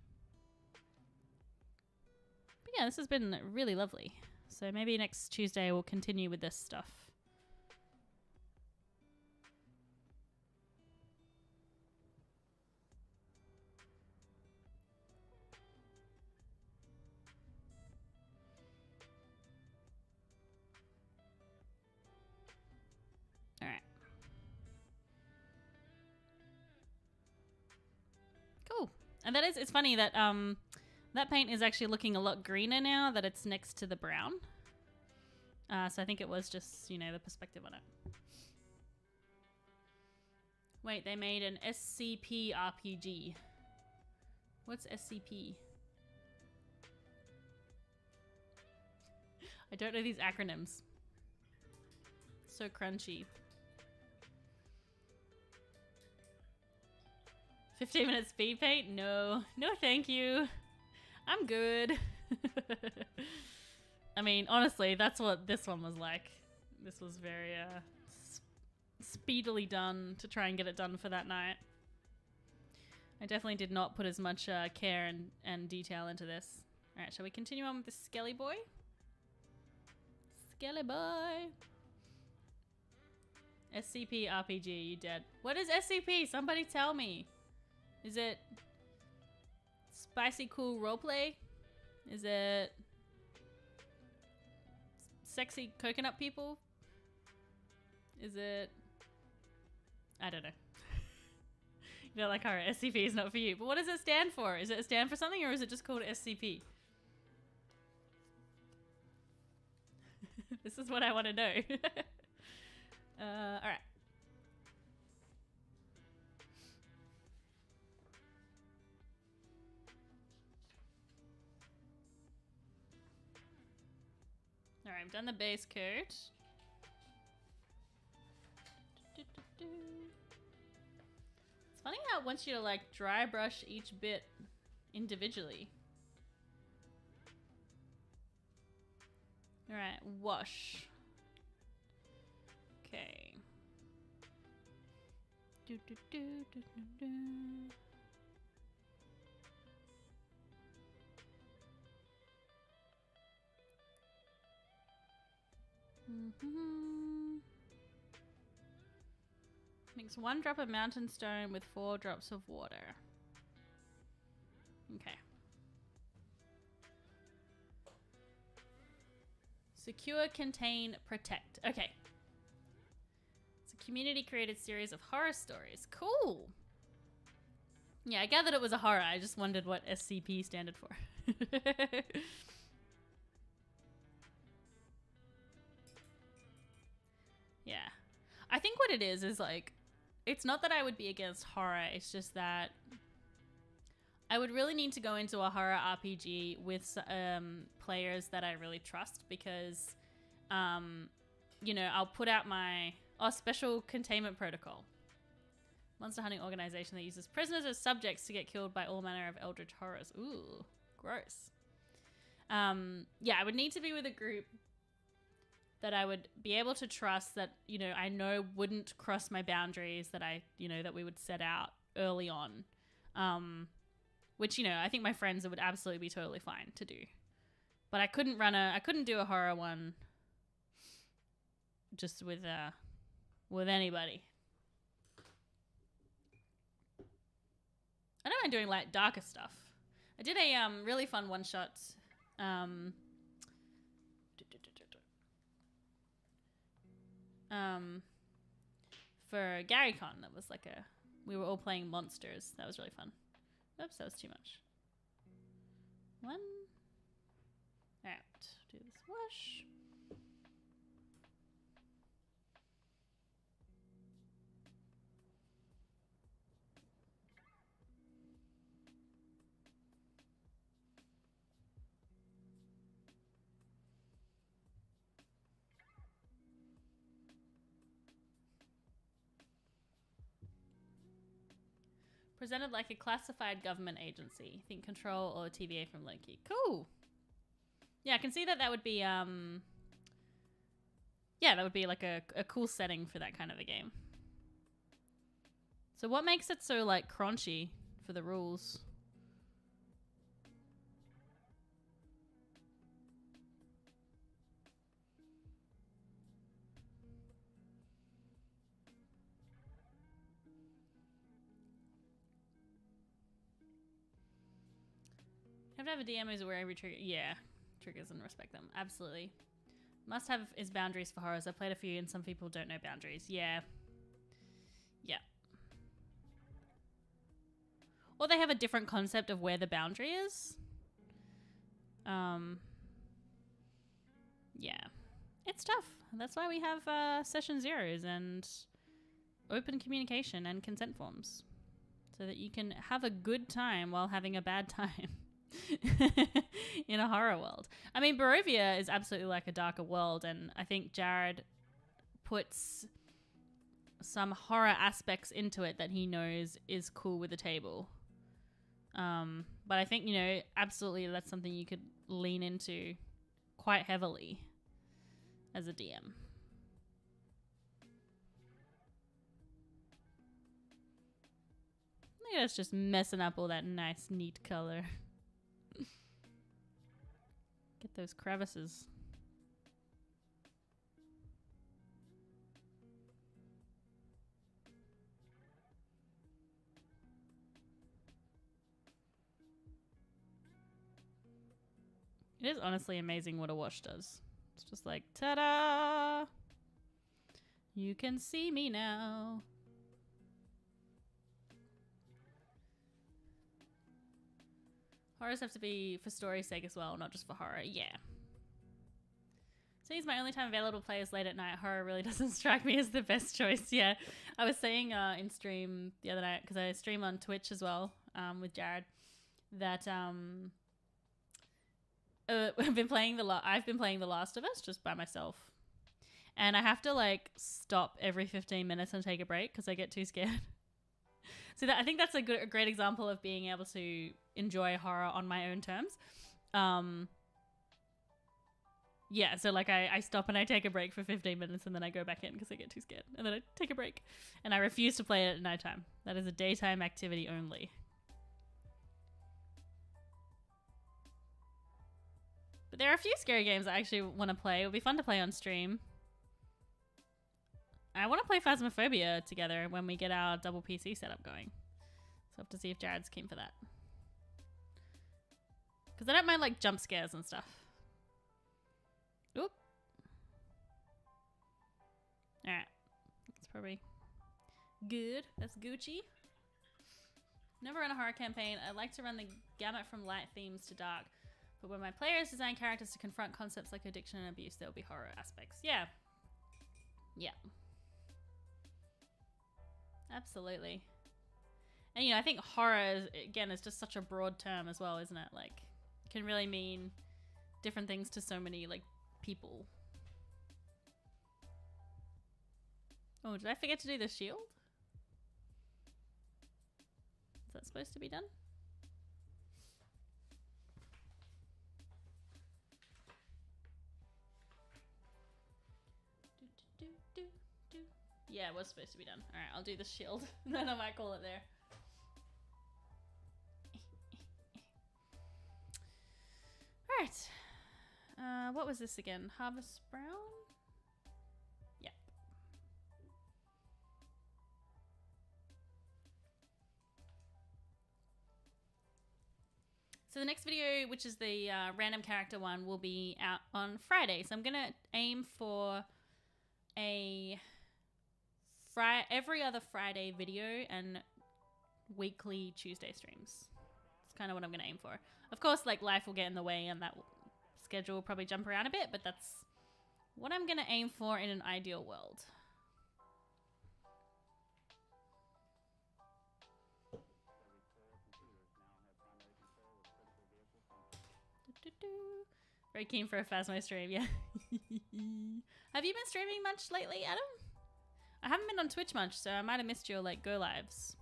But yeah, this has been really lovely. So maybe next Tuesday we'll continue with this stuff. All right. Cool. And that is, it's funny that that paint is actually looking a lot greener now that it's next to the brown. So I think it was just, you know, the perspective on it. Wait, they made an SCP RPG. What's SCP? I don't know these acronyms. So crunchy. 15 minutes speed paint? No. No, thank you. I'm good. I mean, honestly, that's what this one was like. This was very speedily done to try and get it done for that night. I definitely did not put as much care and detail into this. Alright, shall we continue on with the Skelly Boy? Skelly Boy! SCP RPG, you dead. What is SCP? Somebody tell me. Is it spicy cool roleplay? Is it sexy coconut people? Is it... I don't know. You know, like our SCP is not for you. But what does it stand for? Is it stand for something or is it just called SCP? This is what I want to know. Alright. Alright, I've done the base coat. It's Funny how it wants you to like dry brush each bit individually. Alright, wash. Okay. Do, do, do, do, do, do. Mix 1 drop of mountain stone with 4 drops of water. Okay. Secure, contain, protect. Okay. It's a community-created series of horror stories. Cool. Yeah, I gathered it was a horror. I just wondered what SCP standard for. Yeah. I think what it is like, it's not that I would be against horror. It's just that I would really need to go into a horror RPG with players that I really trust because, you know, I'll put out my special containment protocol. Monster hunting organization that uses prisoners as subjects to get killed by all manner of eldritch horrors. Ooh, gross. Yeah, I would need to be with a group that I would be able to trust that, you know, I know wouldn't cross my boundaries that that we would set out early on. Which, you know, I think my friends would absolutely be totally fine to do. But I couldn't do a horror one just with anybody. I don't mind doing like darker stuff. I did a really fun one shot for GaryCon. That was like we were all playing monsters. That was really fun. Oops, that was too much. One. Alright, do this wash. Presented like a classified government agency. Think Control or TVA from Loki. Cool. Yeah, I can see that would be, yeah, that would be like a cool setting for that kind of a game. So what makes it so, like, crunchy for the rules? Have to have a DM who's aware of every trigger. Yeah, triggers and respect them. Absolutely. Must have is boundaries for horrors. I've played a few and some people don't know boundaries. Yeah. Yeah. Or they have a different concept of where the boundary is. Yeah. It's tough. That's why we have session zeros and open communication and consent forms. So that you can have a good time while having a bad time. In a horror world. I mean, Barovia is absolutely like a darker world, and I think Jared puts some horror aspects into it that he knows is cool with the table. But I think, you know, absolutely that's something you could lean into quite heavily as a DM. Look at us just messing up all that nice, neat color. Get those crevices. It is honestly amazing what a wash does. It's just like, ta-da! You can see me now. Horrors have to be for story's sake as well, not just for horror. Yeah. Seeing as my only time available to play is late at night, horror really doesn't strike me as the best choice. Yeah. I was saying in stream the other night, because I stream on Twitch as well with Jared, that I've been playing The Last of Us just by myself. And I have to like stop every 15 minutes and take a break because I get too scared. So I think that's a great example of being able to enjoy horror on my own terms. Yeah, so like I stop and I take a break for 15 minutes and then I go back in because I get too scared. And then I take a break. And I refuse to play it at nighttime. That is a daytime activity only. But there are a few scary games I actually want to play. It would be fun to play on stream. I want to play Phasmophobia together when we get our double PC setup going. So I have to see if Jared's keen for that. Because I don't mind like jump scares and stuff. Oop. Alright. That's probably good. That's Gucci. Never run a horror campaign. I like to run the gamut from light themes to dark. But when my players design characters to confront concepts like addiction and abuse, there'll be horror aspects. Yeah. Yeah. Absolutely. And you know, I think horror is, again, is just such a broad term as well, isn't it? Like, it can really mean different things to so many like people. Oh, did I forget to do the shield? Is that supposed to be done? Yeah, it was supposed to be done. Alright, I'll do the shield. Then I might call it there. Alright. What was this again? Harvest Brown? Yeah. So the next video, which is the random character one, will be out on Friday. So I'm going to aim for a every other Friday video and weekly Tuesday streams. That's kind of what I'm going to aim for. Of course, like life will get in the way and that schedule will probably jump around a bit, but that's what I'm going to aim for in an ideal world. Very keen for a Phasmo stream, yeah. Have you been streaming much lately, Adam? I haven't been on Twitch much, so I might have missed your like go lives.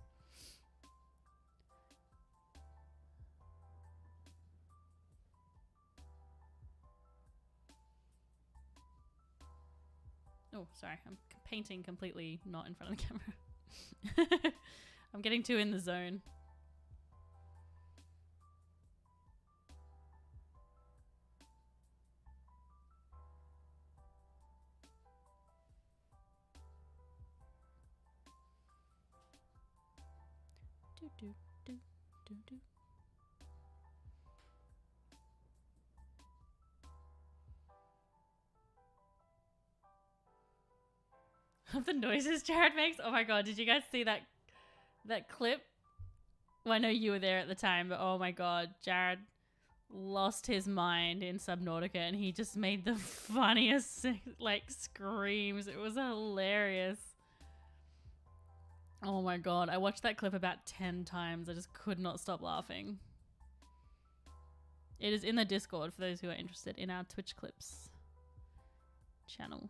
Oh, sorry. I'm painting completely not in front of the camera. I'm getting too in the zone. Do, do, do, do. The noises Jared makes. Oh my god, did you guys see that clip? Well, I know you were there at the time, but oh my god, Jared lost his mind in Subnautica and he just made the funniest like screams. It was hilarious. Oh my god, I watched that clip about 10 times. I just could not stop laughing. It is in the Discord for those who are interested in our Twitch clips channel.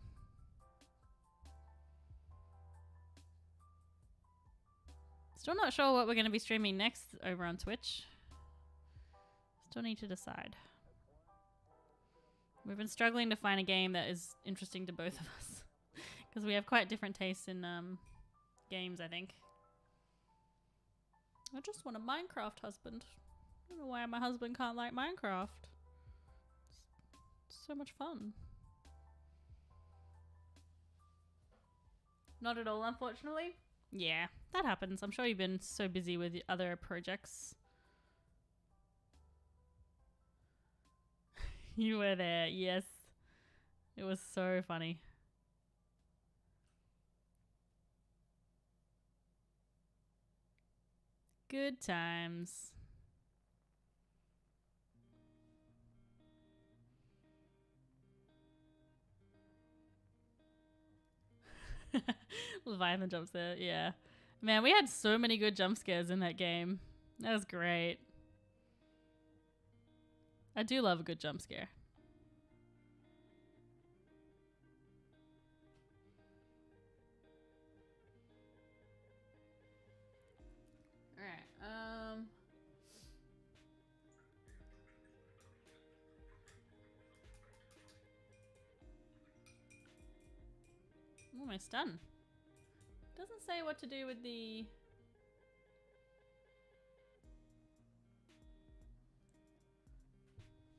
Still not sure what we're going to be streaming next over on Twitch. Still need to decide. We've been struggling to find a game that is interesting to both of us. Because we have quite different tastes in games, I think. I just want a Minecraft husband. I don't know why my husband can't like Minecraft. It's so much fun. Not at all, unfortunately. Yeah, that happens. I'm sure you've been so busy with other projects. You were there, yes. It was so funny. Good times. Leviathan jumps there, yeah. Man, we had so many good jump scares in that game. That was great. I do love a good jump scare. almost done. Doesn't say what to do with the...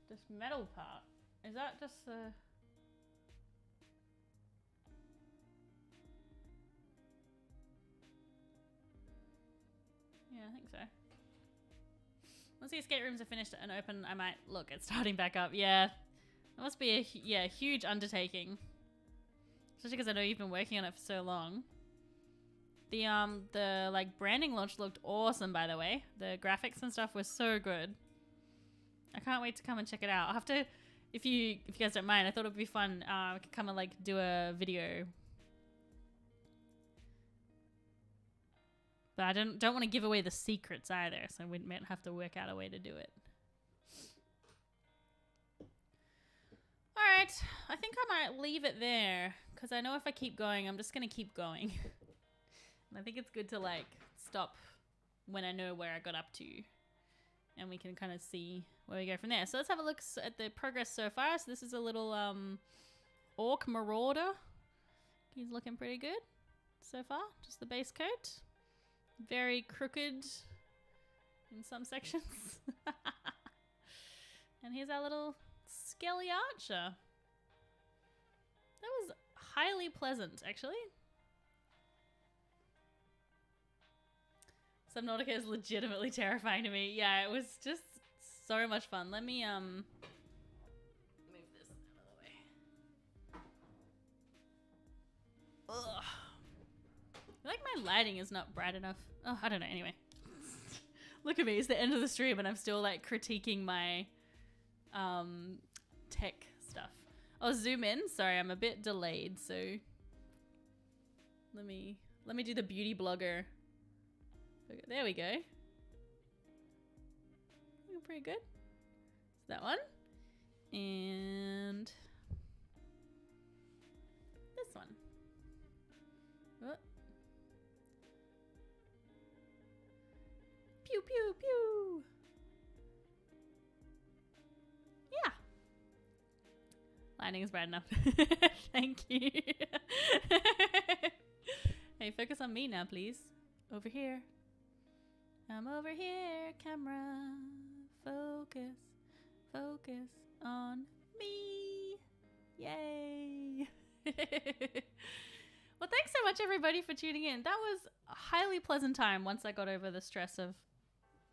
this metal part. Is that just the... yeah, I think so. Once the escape rooms are finished and open, I might look at starting back up. Yeah, it must be a huge undertaking. Especially because I know you've been working on it for so long. The like branding launch looked awesome, by the way. The graphics and stuff was so good. I can't wait to come and check it out. I'll have to, if you guys don't mind, I thought it'd be fun. We could come and like do a video. But I don't want to give away the secrets either, so we might have to work out a way to do it. Alright, I think I might leave it there, because I know if I keep going, I'm just going to keep going. And I think it's good to like stop when I know where I got up to. And we can kind of see where we go from there. So let's have a look at the progress so far. So this is a little Orc Marauder. He's looking pretty good so far. Just the base coat. Very crooked in some sections. And here's our little Skeletal Archer. That was highly pleasant, actually. Subnautica is legitimately terrifying to me. Yeah, it was just so much fun. Let me move this out of the way. Ugh. I like my lighting is not bright enough. Oh, I don't know. Anyway. Look at me. It's the end of the stream and I'm still like critiquing my tech stuff. I'll zoom in. Sorry, I'm a bit delayed, so let me do the beauty blogger. There we go. Looking pretty good. So that one. And this one. Oh. Pew, pew, pew. Yeah. Lighting is bright enough. Thank you. Hey, focus on me now, please. Over here. I'm over here, camera. Focus. Focus on me. Yay. Well, thanks so much, everybody, for tuning in. That was a highly pleasant time once I got over the stress of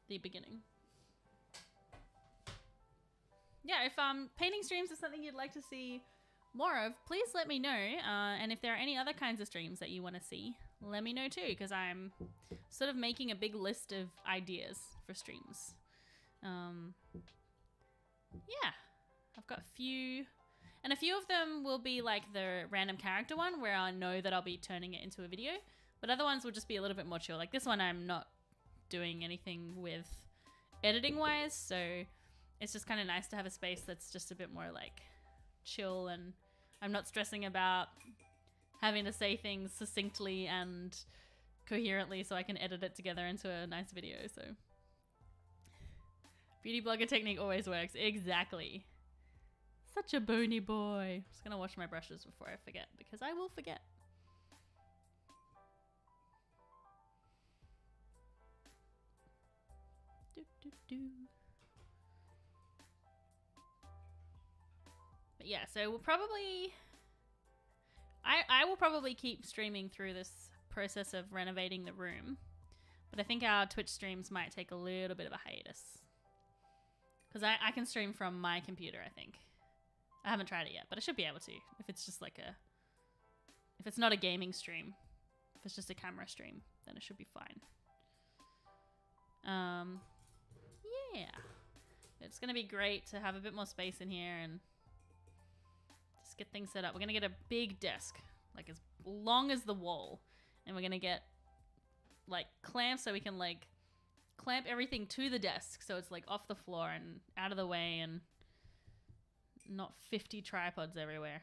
the beginning. Yeah, if painting streams is something you'd like to see more of, please let me know. And if there are any other kinds of streams that you want to see, let me know too, because I'm sort of making a big list of ideas for streams. Yeah, I've got a few, and a few of them will be like the random character one where I know that I'll be turning it into a video, but other ones will just be a little bit more chill. Like this one I'm not doing anything with editing wise, so it's just kind of nice to have a space that's just a bit more like chill, and I'm not stressing about having to say things succinctly and coherently so I can edit it together into a nice video. So beauty blogger technique always works. Exactly. Such a bony boy. I'm just gonna wash my brushes before I forget, because I will forget. Do, do, do. But yeah, so we'll probably... I will probably keep streaming through this process of renovating the room, but I think our Twitch streams might take a little bit of a hiatus, because I can stream from my computer. I think I haven't tried it yet, but I should be able to if it's just like if it's not a gaming stream, if it's just a camera stream, then it should be fine. Yeah, it's gonna be great to have a bit more space in here and get things set up. We're gonna get a big desk, like as long as the wall, and we're gonna get like clamps so we can like clamp everything to the desk so it's like off the floor and out of the way and not 50 tripods everywhere.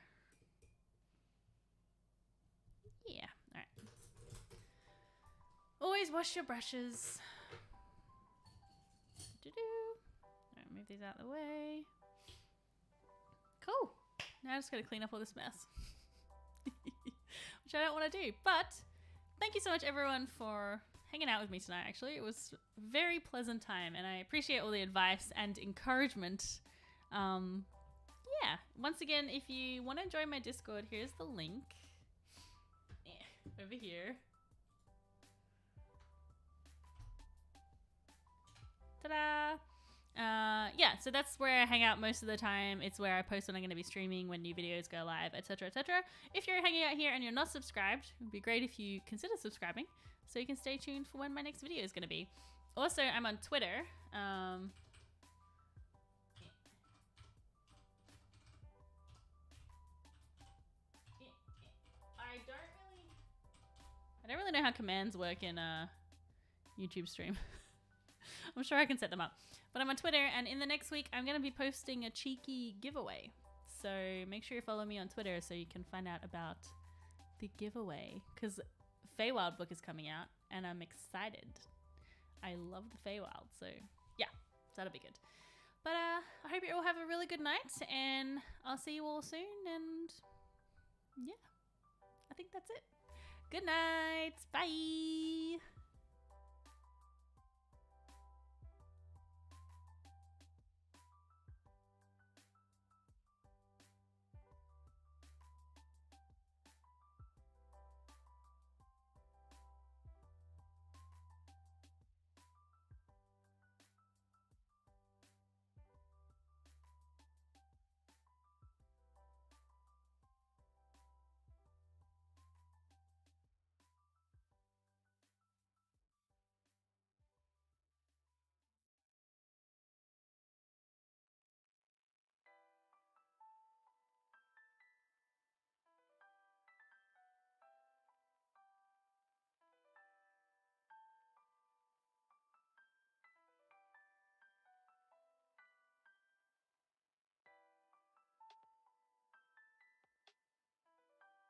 Yeah, all right. Always wash your brushes. All right, move these out of the way. Cool. Now I just gotta clean up all this mess. Which which I don't want to do. But thank you so much, everyone, for hanging out with me tonight. Actually, it was a very pleasant time, and I appreciate all the advice and encouragement. Yeah, once again, if you want to join my Discord, here's the link. Over here. Ta-da! Yeah, so that's where I hang out most of the time. It's where I post when I'm going to be streaming, when new videos go live, etc, etc. If you're hanging out here and you're not subscribed, it would be great if you consider subscribing so you can stay tuned for when my next video is going to be. Also, I'm on Twitter. I don't really know how commands work in a YouTube stream. I'm sure I can set them up. But I'm on Twitter, and in the next week, I'm going to be posting a cheeky giveaway. So make sure you follow me on Twitter so you can find out about the giveaway. Because Feywild book is coming out, and I'm excited. I love the Feywild, so yeah, that'll be good. But I hope you all have a really good night, and I'll see you all soon, and yeah, I think that's it. Good night. Bye.